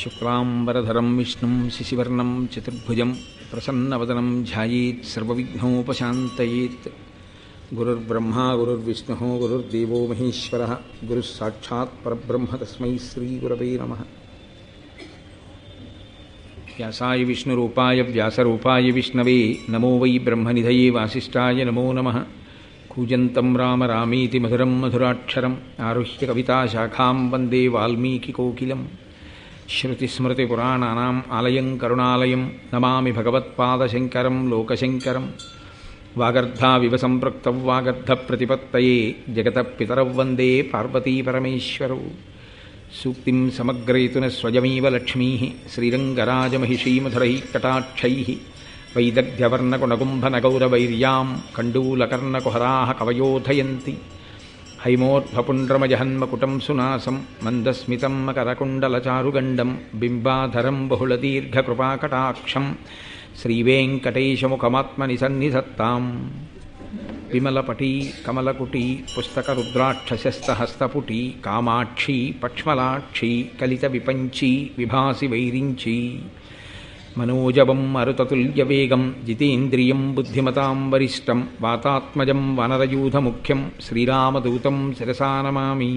శుక్లాంబరధరం విష్ణుం శశివర్ణం చతుర్భుజం ప్రసన్నవదనం ధ్యాయేత్ సర్వవిఘ్నోపశాంతయేత్. గురుర్బ్రహ్మా గురుర్విష్ణుః గురుర్దేవో మహేశ్వరः గురుః సాక్షాత్ పరబ్రహ్మ తస్మై శ్రీగురవే నమః. వ్యాసాయ విష్ణురూపాయ వ్యాసరూపాయ విష్ణవే నమో వై బ్రహ్మనిధయే వాసిష్ఠాయ నమో నమః. కూజంతం రామ రామేతి మధురం మధురాక్షరం ఆరుహ్య కవితాశాఖాం వందే వాల్మీకికోకిలం. శ్రుతిస్మృతిపురాణానాం ఆలయం కరుణాలయం నమామి భగవత్పాదశంకరం లోకశంకరం. వాగర్ధావివ సంపృక్తౌ వాగర్ధప్రతిపత్తయే జగతః పితరౌ వందే పార్వతీపరమేశ్వరౌ. సూక్తిం సమగ్రయతున స్వయమేవ లక్ష్మీః శ్రీరంగరాజమహిషీమధురైః కటాక్షైః. వైదగ్ధ్యవర్ణకుణగుంభనగౌరవైర్యాం కండూలకర్ణకుహరాः కవయోధయంతి. హైమోర్ధ్వపుండ్రమజహన్మకుటం సునాసం మందస్మితం మకరకుండలచారుగండం బింబాధరం బహుళదీర్ఘకృపాకటాక్షం శ్రీవేంకటేశముఖమాత్మని సన్నిధత్తాం. విమలపటీ కమలకుటీ పుస్తకరుద్రాక్షశస్తహస్తపుటీ కామాక్షీ పక్ష్మలాక్షీ కలితవిపంచీ విభాసి వైరించీ. మనోజవం మరుతతుల్యవేగం జితేంద్రియం బుద్ధిమతాం వరిష్టం వాతాత్మజం వనరయూధముఖ్యం శ్రీరామదూతం శిరసా నమామి.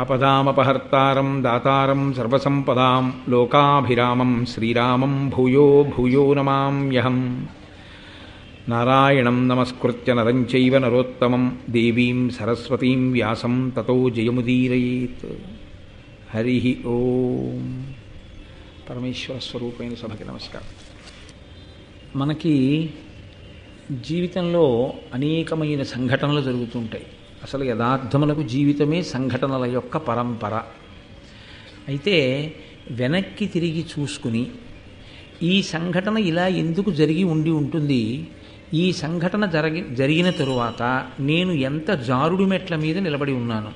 ఆపదామపహర్తారం దాతారం సర్వసంపదాం లోకాభిరామం శ్రీరామం భూయో భూయో నమామ్యహం. నారాయణం నమస్కృత్య నరం చైవ నరోత్తమం దేవీం సరస్వతీం వ్యాసం తతో జయముదీరయేత్. హరి ఓం. పరమేశ్వర స్వరూపైన సభకి నమస్కారం. మనకి జీవితంలో అనేకమైన సంఘటనలు జరుగుతుంటాయి. అసలు యథార్థములకు జీవితమే సంఘటనల యొక్క పరంపర. అయితే వెనక్కి తిరిగి చూసుకుని ఈ సంఘటన ఇలా ఎందుకు జరిగి ఉండి ఉంటుంది, ఈ సంఘటన జరిగిన తరువాత నేను ఎంత జారుడు మెట్ల మీద నిలబడి ఉన్నాను,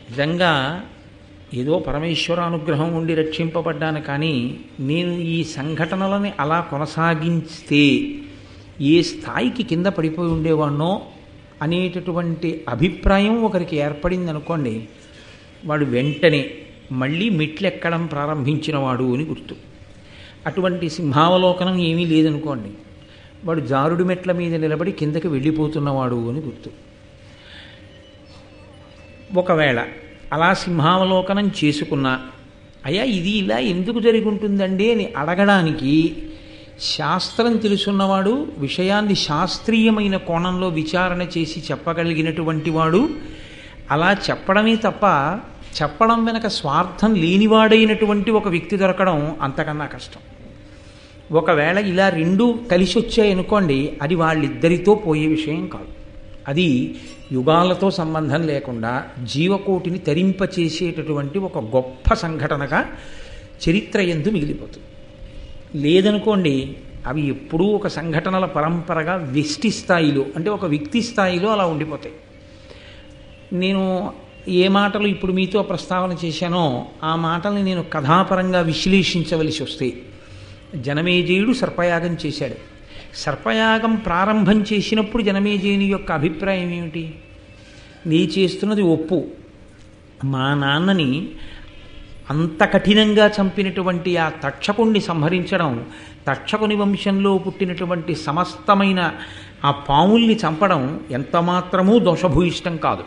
నిజంగా ఏదో పరమేశ్వర అనుగ్రహం ఉండి రక్షింపబడ్డాను, కానీ నేను ఈ సంఘటనలని అలా కొనసాగిస్తే ఏ స్థాయికి కింద పడిపోయి ఉండేవాణ్ణో అనేటటువంటి అభిప్రాయం ఒకరికి ఏర్పడింది అనుకోండి, వాడు వెంటనే మళ్ళీ మెట్లెక్కడం ప్రారంభించినవాడు అని గుర్తు. అటువంటి సింహావలోకనం ఏమీ లేదనుకోండి, వాడు జారుడు మెట్ల మీద నిలబడి కిందకి వెళ్ళిపోతున్నవాడు అని గుర్తు. ఒకవేళ అలా సింహావలోకనం చేసుకున్నా, అయ్యా ఇది ఇలా ఎందుకు జరిగి ఉంటుందండి అని అడగడానికి శాస్త్రం తెలుసున్నవాడు, విషయాన్ని శాస్త్రీయమైన కోణంలో విచారణ చేసి చెప్పగలిగినటువంటి వాడు, అలా చెప్పడమే తప్ప చెప్పడం వెనక స్వార్థం లేనివాడైనటువంటి ఒక వ్యక్తి దొరకడం అంతకన్నా కష్టం. ఒకవేళ ఇలా రెండూ కలిసి వచ్చాయనుకోండి, అది వాళ్ళిద్దరితో పోయే విషయం కాదు. అది యుగాలతో సంబంధం లేకుండా జీవకోటిని తరింపచేసేటటువంటి ఒక గొప్ప సంఘటనగా చరిత్ర యందు మిగిలిపోతుంది. లేదనుకోండి, అవి ఎప్పుడూ ఒక సంఘటనల పరంపరగా వ్యష్టి స్థాయిలో, అంటే ఒక వ్యక్తి స్థాయిలో అలా ఉండిపోతాయి. నేను ఏ మాటలు ఇప్పుడు మీతో ప్రస్తావన చేశానో ఆ మాటల్ని నేను కథాపరంగా విశ్లేషించవలసి వస్తే, జనమేజయుడు సర్పయాగం చేశాడు. సర్పయాగం ప్రారంభం చేసినప్పుడు జనమేజయుని యొక్క అభిప్రాయం ఏమిటి? నీ చేస్తున్నది ఒప్పు, మా నాన్నని అంత కఠినంగా చంపినటువంటి ఆ తక్షకుణ్ణి సంహరించడం, తక్షకుని వంశంలో పుట్టినటువంటి సమస్తమైన ఆ పాముల్ని చంపడం ఎంతమాత్రమూ దోషభూయిష్టం కాదు,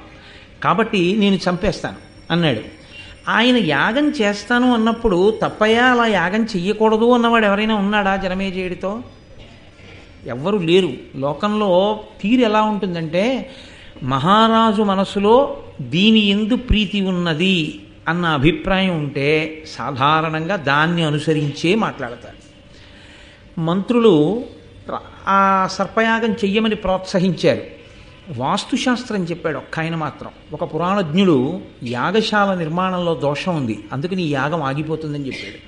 కాబట్టి నేను చంపేస్తాను అన్నాడు. ఆయన యాగం చేస్తాను అన్నప్పుడు తప్పయ్యా అలా యాగం చెయ్యకూడదు అన్నవాడు ఎవరైనా ఉన్నాడా జనమేజయుడితో? ఎవ్వరూ లేరు. లోకంలో తీరు ఎలా ఉంటుందంటే, మహారాజు మనసులో దీని యందు ప్రీతి ఉన్నది అన్న అభిప్రాయం ఉంటే సాధారణంగా దాన్ని అనుసరించే మాట్లాడతారు. మంత్రులు ఆ సర్పయాగం చెయ్యమని ప్రోత్సహించారు. వాస్తుశాస్త్రం చెప్పాడు ఒక్క ఆయన మాత్రం. ఒక పురాణజ్ఞుడు యాగశాల నిర్మాణంలో దోషం ఉంది, అందుకని ఈ యాగం ఆగిపోతుందని చెప్పాడు.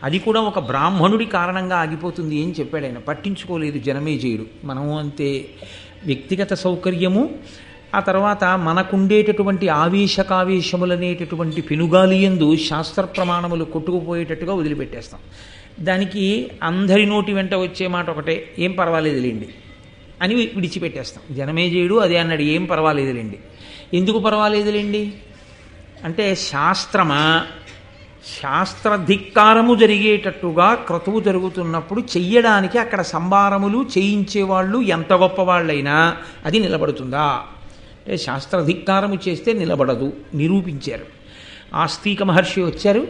అది కూడా ఒక బ్రాహ్మణుడి కారణంగా ఆగిపోతుంది అని చెప్పాడు ఆయన. పట్టించుకోలేదు జనమేజయుడు. మనము అంతే, వ్యక్తిగత సౌకర్యము, ఆ తర్వాత మనకుండేటటువంటి ఆవేశకావేశములనేటటువంటి పెనుగాలి యందు శాస్త్ర ప్రమాణములు కొట్టుకుపోయేటట్టుగా వదిలిపెట్టేస్తాం. దానికి అందరి నోటి వెంట వచ్చే మాట ఒకటే, ఏం పర్వాలేదులేండి అని విడిచిపెట్టేస్తాం. జనమేజయుడు అదే అన్నాడు, ఏం పర్వాలేదులేండి. ఎందుకు పర్వాలేదులేండి అంటే, శాస్త్రమా శాస్త్రధిక్కారము జరిగేటట్టుగా క్రతువు జరుగుతున్నప్పుడు చెయ్యడానికి అక్కడ సంభారములు చేయించేవాళ్ళు ఎంత గొప్పవాళ్ళైనా అది నిలబడుతుందా అంటే శాస్త్రధిక్కారము చేస్తే నిలబడదు నిరూపించారు. ఆస్తిక మహర్షి వచ్చారు,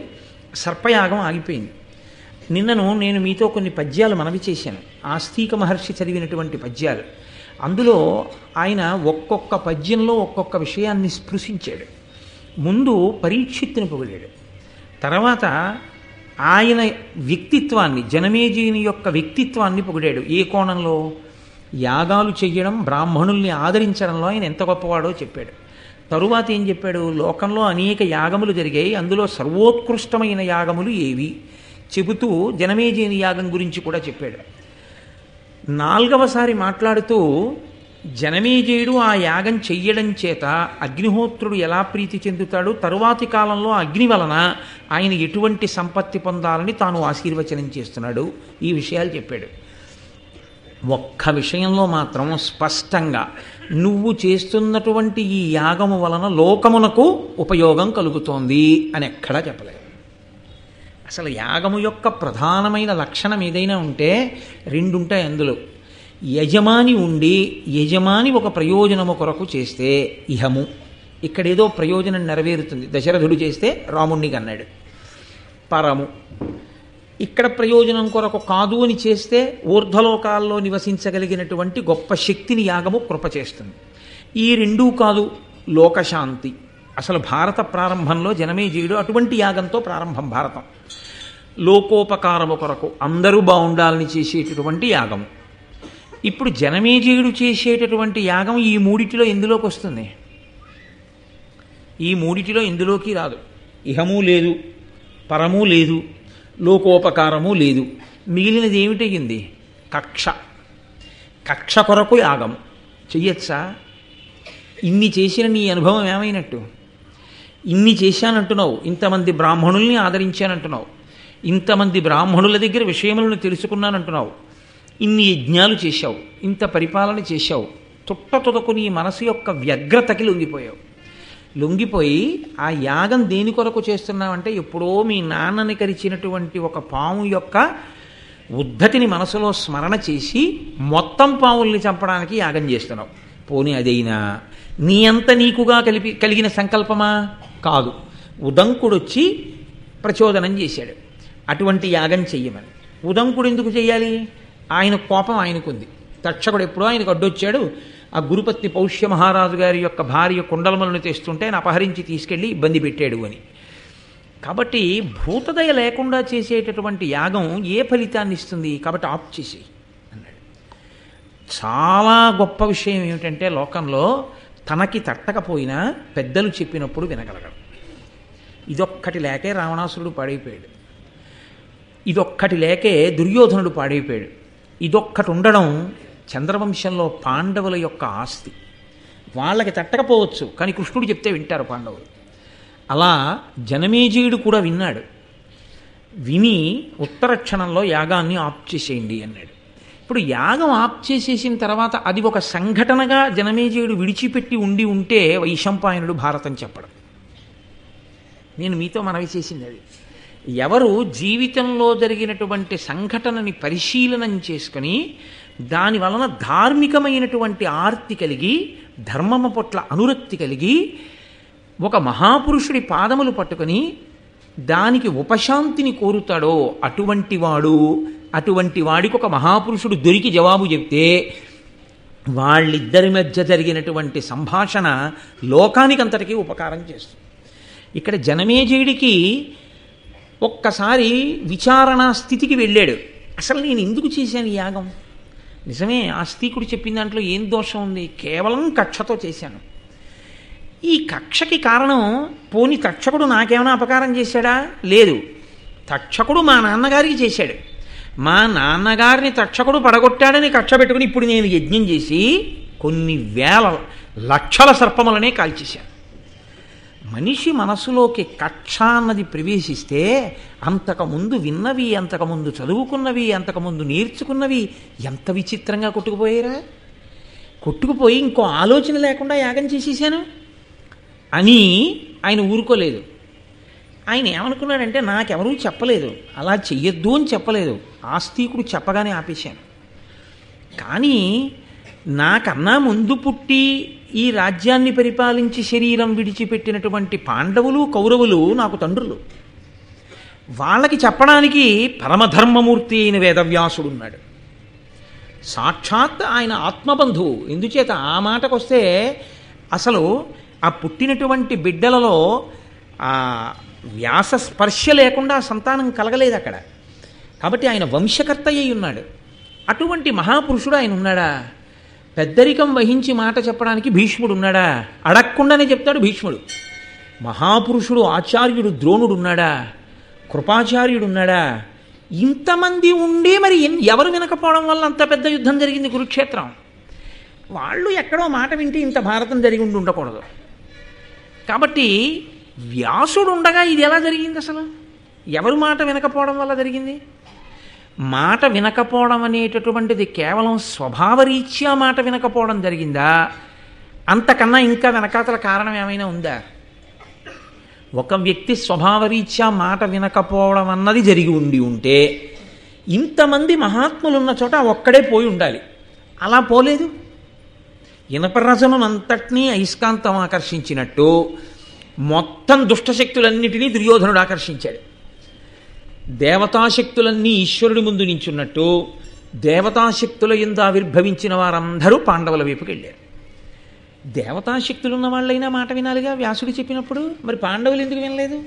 సర్పయాగం ఆగిపోయింది. నేను మీతో కొన్ని పద్యాలు మనవి చేశాను, ఆస్తిక మహర్షి చదివినటువంటి పద్యాలు. అందులో ఆయన ఒక్కొక్క పద్యంలో ఒక్కొక్క విషయాన్ని స్పృశించాడు. ముందు పరీక్షిత్తుని పొగిడాడు, తర్వాత ఆయన వ్యక్తిత్వాన్ని, జనమేజయుని యొక్క వ్యక్తిత్వాన్ని పొగిడాడు. ఏ కోణంలో? యాగాలు చెయ్యడం, బ్రాహ్మణుల్ని ఆదరించడంలో ఆయన ఎంత గొప్పవాడో చెప్పాడు. తరువాత ఏం చెప్పాడు? లోకంలో అనేక యాగములు జరిగాయి, అందులో సర్వోత్కృష్టమైన యాగములు ఏవి చెబుతూ జనమేజయుని యాగం గురించి కూడా చెప్పాడు. 4వసారి మాట్లాడుతూ జనమేజయుడు ఆ యాగం చెయ్యడం చేత అగ్నిహోత్రుడు ఎలా ప్రీతి చెందుతాడు, తరువాతి కాలంలో అగ్ని వలన ఆయన ఎటువంటి సంపత్తి పొందాలని తాను ఆశీర్వచనం చేస్తున్నాడు, ఈ విషయాలు చెప్పాడు. ఒక్క విషయంలో మాత్రం స్పష్టంగా నువ్వు చేస్తున్నటువంటి ఈ యాగము వలన లోకమునకు ఉపయోగం కలుగుతోంది అని ఎక్కడా చెప్పలేదు. అసలు యాగము యొక్క ప్రధానమైన లక్షణం ఏదైనా ఉంటే 2 ఉంటాయి అందులో. యజమాని ఉండి యజమాని ఒక ప్రయోజనము కొరకు చేస్తే ఇహము, ఇక్కడేదో ప్రయోజనం నెరవేరుతుంది. దశరథుడు చేస్తే రాముణ్ణి కన్నాడు. పరము, ఇక్కడ ప్రయోజనం కొరకు కాదు అని చేస్తే ఊర్ధ్వలోకాల్లో నివసించగలిగినటువంటి గొప్ప శక్తిని యాగము కృప చేస్తుంది. ఈ 2 కాదు, లోకశాంతి. అసలు భారత ప్రారంభంలో జనమేజయుడు అటువంటి యాగంతో ప్రారంభం భారతం. లోకోపకారము కొరకు అందరూ బాగుండాలని చేసేటటువంటి యాగము. ఇప్పుడు జనమేజయుడు చేసేటటువంటి యాగం ఈ 3 ఎందులోకి వస్తుంది? ఈ 3 ఎందులోకి రాదు. ఇహము లేదు, పరము లేదు, లోకోపకారము లేదు. మిగిలినది ఏమిటయింది? కక్ష. కక్ష కొరకు యాగం చెయ్యొచ్చా? ఇన్ని చేసిన నీ అనుభవం ఏమైనట్టు? ఇన్ని చేశానంటున్నావు, ఇంతమంది బ్రాహ్మణుల్ని ఆదరించానంటున్నావు, ఇంతమంది బ్రాహ్మణుల దగ్గర విషయములను తెలుసుకున్నానంటున్నావు, ఇన్ని యజ్ఞాలు చేశావు, ఇంత పరిపాలన చేశావు, తుదకు నీ మనసు యొక్క వ్యగ్రతకి లొంగిపోయి ఆ యాగం దేని కొరకు చేస్తున్నావంటే ఎప్పుడో మీ నాన్నని కరిచినటువంటి ఒక పాము యొక్క ఉద్ధతిని మనసులో స్మరణ చేసి మొత్తం పాముల్ని చంపడానికి యాగం చేస్తున్నావు. పోనీ అదైనా నీ అంత నీకుగా కలిగిన సంకల్పమా? కాదు. ఉదంకుడొచ్చి ప్రచోదనం చేశాడు అటువంటి యాగం చెయ్యమని. ఉదంకుడు ఎందుకు చెయ్యాలి? ఆయన కోపం ఆయనకుంది. తక్షకుడు ఎప్పుడో ఆయనకు అడ్డొచ్చాడు. ఆ గురుపత్ని పౌష్య మహారాజు గారి యొక్క భార్య కుండలములను తెస్తుంటే ఆయన అపహరించి తీసుకెళ్ళి ఇబ్బంది పెట్టాడు అని. కాబట్టి భూతదయ లేకుండా చేసేటటువంటి యాగం ఏ ఫలితాన్ని ఇస్తుంది? కాబట్టి ఆప్ చేసి అన్నాడు. చాలా గొప్ప విషయం ఏమిటంటే లోకంలో తనకి తట్టకపోయినా పెద్దలు చెప్పినప్పుడు వినగలగడం. ఇదొక్కటి లేకే రావణాసురుడు పాడైపోయాడు. ఇదొక్కటి లేకే దుర్యోధనుడు పాడైపోయాడు. ఇదొక్కటి ఉండడం చంద్రవంశంలో పాండవుల యొక్క ఆస్తి. వాళ్ళకి తట్టకపోవచ్చు, కానీ కృష్ణుడు చెప్తే వింటారు పాండవులు. అలా జనమేజయుడు కూడా విన్నాడు. విని ఉత్తర క్షణంలో యాగాన్ని ఆప్ చేసేయండి అన్నాడు. ఇప్పుడు యాగం ఆప్ చేసేసిన తర్వాత అది ఒక సంఘటనగా జనమేజయుడు విడిచిపెట్టి ఉంటే వైశంపాయనుడు భారతం చెప్పడం. నేను మీతో మనవి చేసింది అది. ఎవరు జీవితంలో జరిగినటువంటి సంఘటనని పరిశీలనం చేసుకుని దాని వలన ధార్మికమైనటువంటి ఆర్తి కలిగి ధర్మము పట్ల అనురక్తి కలిగి ఒక మహాపురుషుడి పాదములు పట్టుకొని దానికి ఉపశాంతిని కోరుతాడో అటువంటి వాడికి ఒక మహాపురుషుడు దొరికి జవాబు చెప్తే వాళ్ళిద్దరి మధ్య జరిగినటువంటి సంభాషణ లోకానికంతటికీ ఉపకారం చేస్తుంది. ఇక్కడ జనమేజయుడికి ఒక్కసారి విచారణా స్థితికి వెళ్ళాడు. అసలు నేను ఎందుకు చేశాను ఈ యాగం? నిజమే, ఆస్తికుడు చెప్పిన దాంట్లో ఏం దోషం ఉంది? కేవలం కక్షతో చేశాను. ఈ కక్షకి కారణం పోని తక్షకుడు నాకేమైనా అపకారం చేశాడా? లేదు. తక్షకుడు మా నాన్నగారికి చేశాడు. మా నాన్నగారిని తక్షకుడు పడగొట్టాడని కక్ష పెట్టుకుని ఇప్పుడు నేను యజ్ఞం చేసి కొన్ని వేల లక్షల సర్పములనే కాల్చేశాను. మనిషి మనసులోకి కక్ష అన్నది ప్రవేశిస్తే అంతకుముందు విన్నవి, అంతకుముందు చదువుకున్నవి, అంతకుముందు నేర్చుకున్నవి ఎంత విచిత్రంగా కొట్టుకుపోయారా? కొట్టుకుపోయి ఇంకో ఆలోచన లేకుండా యాగం చేసేసాను అని ఆయన ఊరుకోలేదు. ఆయన ఏమనుకున్నాడంటే నాకెవరూ చెప్పలేదు, అలా చెయ్యొద్దు అని చెప్పలేదు, ఆస్తికుడు చెప్పగానే ఆపేశాను. కానీ నాకన్నా ముందు పుట్టి ఈ రాజ్యాన్ని పరిపాలించి శరీరం విడిచిపెట్టినటువంటి పాండవులు కౌరవులు నాకు తండ్రులు. వాళ్ళకి చెప్పడానికి పరమధర్మమూర్తి అయిన వేదవ్యాసుడు ఉన్నాడు. సాక్షాత్ ఆయన ఆత్మబంధువు. ఎందుచేత ఆ మాటకొస్తే అసలు ఆ పుట్టినటువంటి బిడ్డలలో ఆ వ్యాస స్పర్శ లేకుండా సంతానం కలగలేదు అక్కడ. కాబట్టి ఆయన వంశకర్త అయి ఉన్నాడు. అటువంటి మహాపురుషుడు ఆయన ఉన్నాడా? పెద్దరికం వహించి మాట చెప్పడానికి భీష్ముడు ఉన్నాడా? అడగకుండానే చెప్తాడు భీష్ముడు. మహాపురుషుడు ఆచార్యుడు ద్రోణుడు ఉన్నాడా? కృపాచార్యుడు ఉన్నాడా? ఇంతమంది ఉండి మరి ఎవరు వినకపోవడం వల్ల అంత పెద్ద యుద్ధం జరిగింది కురుక్షేత్రం. వాళ్ళు ఎక్కడో మాట వింటే ఇంత భారతం జరిగి ఉండకూడదు. కాబట్టి వ్యాసుడు ఉండగా ఇది ఎలా జరిగింది? అసలు ఎవరు మాట వినకపోవడం వల్ల జరిగింది? మాట వినకపోవడం అనేటటువంటిది కేవలం స్వభావరీత్యా మాట వినకపోవడం జరిగిందా? అంతకన్నా ఇంకా వెనకాతల కారణం ఏమైనా ఉందా? ఒక వ్యక్తి స్వభావరీత్యా మాట వినకపోవడం అన్నది జరిగి ఉంటే ఇంతమంది మహాత్ములు ఉన్న చోట ఒక్కడే పోయి ఉండాలి. అలా పోలేదు. ఇనపరసనం అంతటినీ అయస్కాంతం ఆకర్షించినట్టు మొత్తం దుష్టశక్తులన్నిటినీ దుర్యోధనుడు ఆకర్షించాడు. దేవతాశక్తులన్నీ ఈశ్వరుడి ముందు నించున్నట్టు దేవతాశక్తుల యందు ఆవిర్భవించిన వారందరూ పాండవుల వైపుకి వెళ్ళారు. దేవతాశక్తులు ఉన్న వాళ్ళైనా మాట వినాలిగా వ్యాసుడు చెప్పినప్పుడు. మరి పాండవులు ఎందుకు వినలేదు?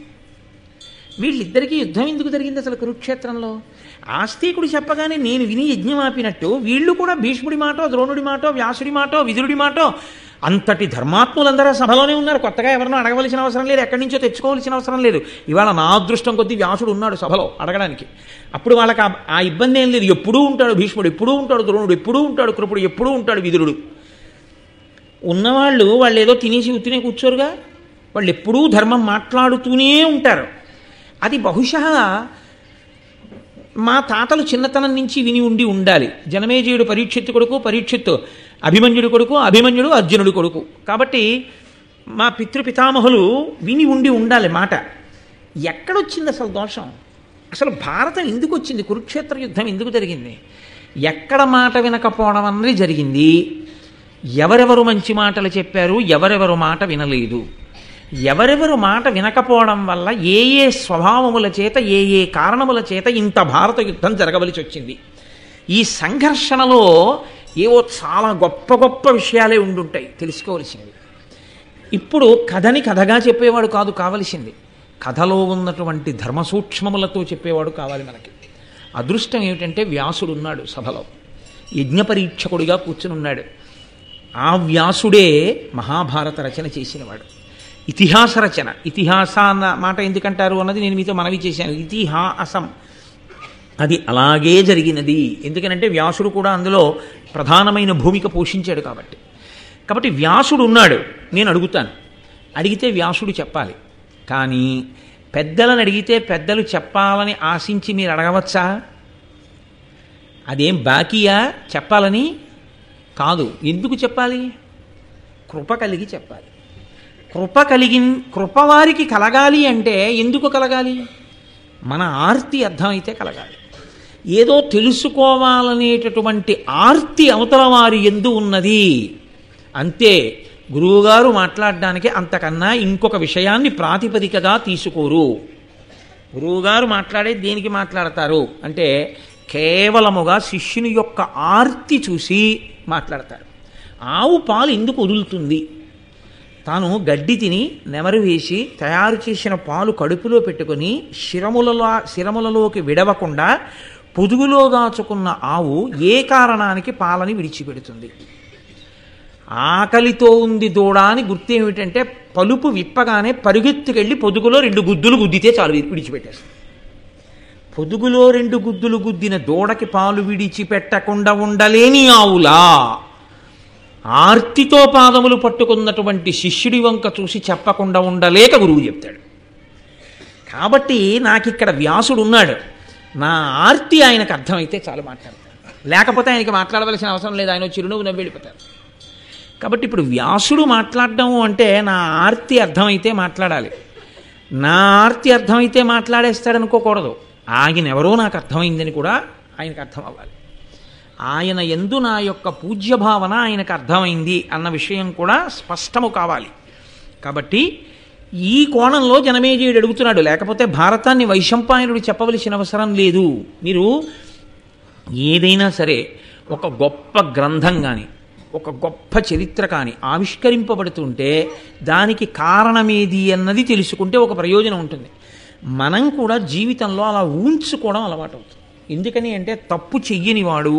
వీళ్ళిద్దరికీ యుద్ధం ఎందుకు జరిగింది అసలు కురుక్షేత్రంలో? ఆస్తికుడు చెప్పగానే నేను విని యజ్ఞం ఆపినట్టు వీళ్ళు కూడా భీష్ముడి మాటో ద్రోణుడి మాటో వ్యాసుడి మాటో విదురుడి మాటో, అంతటి ధర్మాత్ములందరూ సభలోనే ఉన్నారు. కొత్తగా ఎవరినో అడగవలసిన అవసరం లేదు, ఎక్కడి నుంచో తెచ్చుకోవాల్సిన అవసరం లేదు. ఇవాళ నా అదృష్టం కొద్దీ వ్యాసుడు ఉన్నాడు సభలో అడగడానికి. అప్పుడు వాళ్ళకి ఆ ఇబ్బంది ఏం లేదు. ఎప్పుడూ ఉంటాడు భీష్ముడు, ఎప్పుడూ ఉంటాడు ద్రోణుడు, ఎప్పుడూ ఉంటాడు కృపుడు, ఎప్పుడూ ఉంటాడు విదురుడు. ఉన్నవాళ్ళు వాళ్ళు ఏదో తినేసి ఉత్తినే కూర్చోరుగా, వాళ్ళు ఎప్పుడూ ధర్మం మాట్లాడుతూనే ఉంటారు. అది బహుశా మా తాతలు చిన్నతనం నుంచి విని ఉండాలి. జనమేజయుడు పరీక్షిత్తు కొడుకు, పరీక్షిత్తు అభిమన్యుడు కొడుకు, అభిమన్యుడు అర్జునుడు కొడుకు. కాబట్టి మా పితృపితామహులు విని ఉండాలి మాట. ఎక్కడొచ్చింది అసలు దోషం? అసలు భారతం ఎందుకు వచ్చింది? కురుక్షేత్ర యుద్ధం ఎందుకు జరిగింది? ఎక్కడ మాట వినకపోవడం అన్నది జరిగింది. ఎవరెవరు మంచి మాటలు చెప్పారు, ఎవరెవరు మాట వినలేదు. ఎవరెవరు మాట వినకపోవడం వల్ల ఏ స్వభావముల చేత ఏ కారణముల చేత ఇంత భారత యుద్ధం జరగవలసి వచ్చింది. ఈ సంఘర్షణలో ఏవో చాలా గొప్ప గొప్ప విషయాలే ఉండుంటాయి తెలుసుకోవలసినవి. ఇప్పుడు కథని కథగా చెప్పేవాడు కాదు కావలసింది, కథలో ఉన్నటువంటి ధర్మసూక్ష్మములతో చెప్పేవాడు కావాలి మనకి. అదృష్టం ఏమిటంటే వ్యాసుడు ఉన్నాడు సభలో, యజ్ఞపరీక్షకుడిగా కూర్చుని ఉన్నాడు. ఆ వ్యాసుడే మహాభారత రచన చేసినవాడు. ఇతిహాస రచన, ఇతిహాస అన్న మాట ఎందుకంటారు అన్నది నేను మీతో మనవి చేశాను. ఇతిహాసం అది అలాగే జరిగినది. ఎందుకనంటే వ్యాసుడు కూడా అందులో ప్రధానమైన భూమిక పోషించాడు కాబట్టి. కాబట్టి వ్యాసుడు ఉన్నాడు. నేను అడుగుతాను, అడిగితే వ్యాసుడు చెప్పాలి. కానీ పెద్దలను అడిగితే పెద్దలు చెప్పాలని ఆశించి మీరు అడగవచ్చా? అదేం బాకీయా చెప్పాలని? కాదు. ఎందుకు చెప్పాలి? కృప కలిగి చెప్పాలి. కృప వారికి కలగాలి అంటే ఎందుకు కలగాలి? మన ఆర్తి అర్థమైతే కలగాలి. ఏదో తెలుసుకోవాలనేటటువంటి ఆర్తి అవతల వారి యందు ఉన్నది అంతే. గురువుగారు మాట్లాడడానికి అంతకన్నా ఇంకొక విషయాన్ని ప్రాతిపదికగా తీసుకోరు. గురువుగారు మాట్లాడే దేనికి మాట్లాడతారు అంటే కేవలముగా శిష్యుని యొక్క ఆర్తి చూసి మాట్లాడతారు. ఆవు పాలు ఎందుకు వదులుతుంది? తాను గడ్డి తిని నెమరు వేసి తయారు చేసిన పాలు కడుపులో పెట్టుకొని శిరములలోకి విడవకుండా పొదుగులో దాచుకున్న ఆవు ఏ కారణానికి పాలని విడిచిపెడుతుంది? ఆకలితో ఉంది దూడ అని గుర్తేమిటంటే పలుపు విప్పగానే పరుగెత్తుకెళ్ళి పొదుగులో 2 గుద్దులు గుద్దితే చాలు విడిచిపెట్టేస్తుంది. పొదుగులో 2 గుద్దులు గుద్దిన దూడకి పాలు విడిచిపెట్టకుండా ఉండలేని ఆవులా ఆర్తితో పాదములు పట్టుకున్నటువంటి శిష్యుడి వంక చూసి చెప్పకుండా ఉండలేక గురువు చెప్తాడు. కాబట్టి నాకిక్కడ వ్యాసుడు ఉన్నాడు, నా ఆర్తి ఆయనకు అర్థమైతే చాలు మాట్లాడతాడు. లేకపోతే ఆయనకి మాట్లాడవలసిన అవసరం లేదు, ఆయన చిరునవ్వు నవ్వి వెళ్ళిపోతారు. కాబట్టి ఇప్పుడు వ్యాసుడు మాట్లాడడం అంటే నా ఆర్తి అర్థమైతే మాట్లాడాలి. నా ఆర్తి అర్థమైతే మాట్లాడేస్తాడనుకోకూడదు. ఆయన ఎవరో నాకు అర్థమైందని కూడా ఆయనకు అర్థం అవ్వాలి. ఆయన యందు నా యొక్క పూజ్య భావన ఆయనకు అర్థమైంది అన్న విషయం కూడా స్పష్టము కావాలి. కాబట్టి ఈ కోణంలో జనమేజయుడు అడుగుతున్నాడు. లేకపోతే భారతాన్ని వైశంపాయనుడు చెప్పవలసిన అవసరం లేదు. మీరు ఏదైనా సరే ఒక గొప్ప గ్రంథం కానీ ఒక గొప్ప చరిత్ర కానీ ఆవిష్కరింపబడుతుంటే దానికి కారణమేది అన్నది తెలుసుకుంటే ఒక ప్రయోజనం ఉంటుంది. మనం కూడా జీవితంలో అలా ఊంచుకోవడం అలవాటు అవుతుంది. ఎందుకని అంటే తప్పు చెయ్యనివాడు,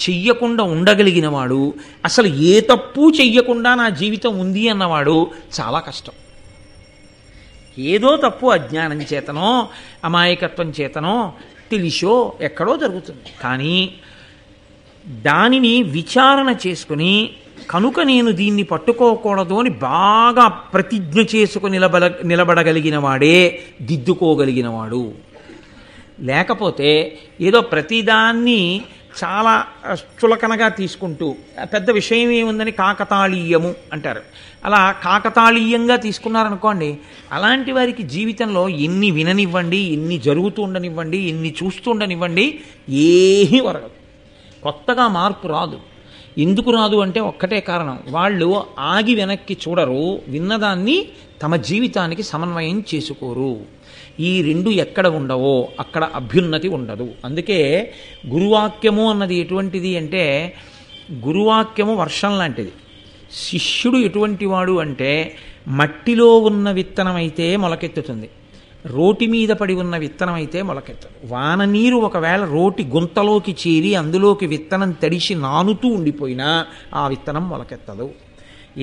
చెయ్యకుండా ఉండగలిగినవాడు, అసలు ఏ తప్పు చెయ్యకుండా నా జీవితం ఉంది అన్నవాడు చాలా కష్టం. ఏదో తప్పు అజ్ఞానం చేతనో అమాయకత్వం చేతనో తెలిసో ఎక్కడో జరుగుతుంది. కానీ దానిని విచారణ చేసుకుని కనుక నేను దీన్ని పట్టుకోకూడదు అని బాగా ప్రతిజ్ఞ చేసుకుని నిలబడగలిగిన వాడే దిద్దుకోగలిగినవాడు. లేకపోతే ఏదో ప్రతిదాన్ని చాలా చులకనగా తీసుకుంటూ పెద్ద విషయం ఏముందని కాకతాళీయము అంటారు. అలా కాకతాళీయంగా తీసుకున్నారనుకోండి, అలాంటి వారికి జీవితంలో ఎన్ని విననివ్వండి, ఎన్ని జరుగుతూ ఉండనివ్వండి, ఎన్ని చూస్తూ ఉండనివ్వండి, ఏమీ వరగదు. కొత్తగా మార్పు రాదు. ఎందుకు రాదు అంటే ఒక్కటే కారణం, వాళ్ళు ఆగి వెనక్కి చూడరు, విన్నదాన్ని తమ జీవితానికి సమన్వయం చేసుకోరు. ఈ రెండు ఎక్కడ ఉండవో అక్కడ అభ్యున్నతి ఉండదు. అందుకే గురువాక్యము అన్నది ఎటువంటిది అంటే, గురువాక్యము వర్షం లాంటిది. శిష్యుడు ఎటువంటి వాడు అంటే మట్టిలో ఉన్న విత్తనం అయితే మొలకెత్తుతుంది, రోటి మీద పడి ఉన్న విత్తనం అయితే మొలకెత్తదు. వాన నీరు ఒకవేళ రోటి గుంతలోకి చేరి అందులోకి విత్తనం తడిసి నానుతూ ఉండిపోయినా ఆ విత్తనం మొలకెత్తదు.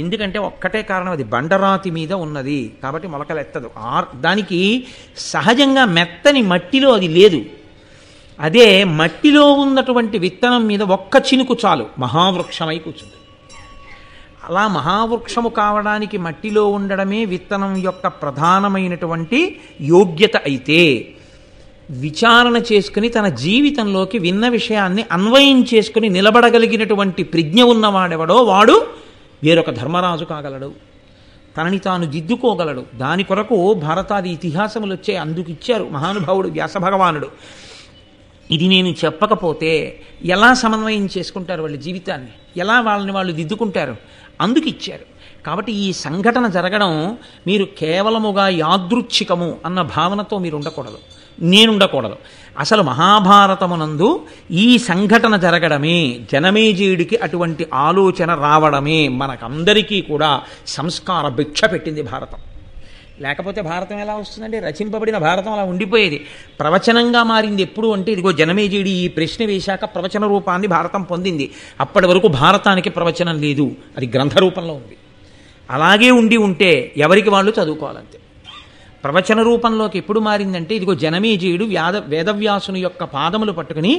ఎందుకంటే ఒక్కటే కారణం, అది బండరాతి మీద ఉన్నది కాబట్టి మొలకలెత్తదు. దానికి సహజంగా మెత్తని మట్టిలో అది లేదు. అదే మట్టిలో ఉన్నటువంటి విత్తనం మీద ఒక్క చినుకు చాలు మహావృక్షమై కూర్చుంది. అలా మహావృక్షము కావడానికి మట్టిలో ఉండడమే విత్తనం యొక్క ప్రధానమైనటువంటి యోగ్యత అయితే, విచారణ చేసుకుని తన జీవితంలోకి విన్న విషయాన్ని అన్వయం చేసుకుని నిలబడగలిగినటువంటి ప్రజ్ఞ ఉన్నవాడెవడో వాడు వేరొక ధర్మరాజు కాగలడు, తనని తాను దిద్దుకోగలడు. దాని కొరకు భారతాది ఇతిహాసములు వచ్చే అందుకు ఇచ్చారు మహానుభావుడు వ్యాసభగవానుడు. ఇది నేను చెప్పకపోతే ఎలా సమన్వయం చేసుకుంటారు వాళ్ళ జీవితాన్ని, ఎలా వాళ్ళని వాళ్ళు దిద్దుకుంటారు, అందుకు ఇచ్చారు. కాబట్టి ఈ సంఘటన జరగడం మీరు కేవలముగా యాదృచ్ఛికము అన్న భావనతో మీరు ఉండకూడదు, నేనుండకూడదు. అసలు మహాభారతమునందు ఈ సంఘటన జరగడమే, జనమేజయుడికి అటువంటి ఆలోచన రావడమే మనకందరికీ కూడా సంస్కార భిక్ష పెట్టింది భారతం. లేకపోతే భారతం ఎలా వస్తుందంటే, రచింపబడిన భారతం అలా ఉండిపోయేది. ప్రవచనంగా మారింది ఎప్పుడు అంటే, ఇదిగో జనమేజయుడి ఈ ప్రశ్న వేశాక ప్రవచన రూపాన్ని భారతం పొందింది. అప్పటి వరకు భారతానికి ప్రవచనం లేదు, అది గ్రంథ రూపంలో ఉంది. అలాగే ఉంటే ఎవరికి వాళ్ళు చదువుకోవాలంతే. ప్రవచన రూపంలోకి ఎప్పుడు మారిందంటే, ఇదిగో జనమేజయుడు వేదవ్యాసుని యొక్క పాదములు పట్టుకుని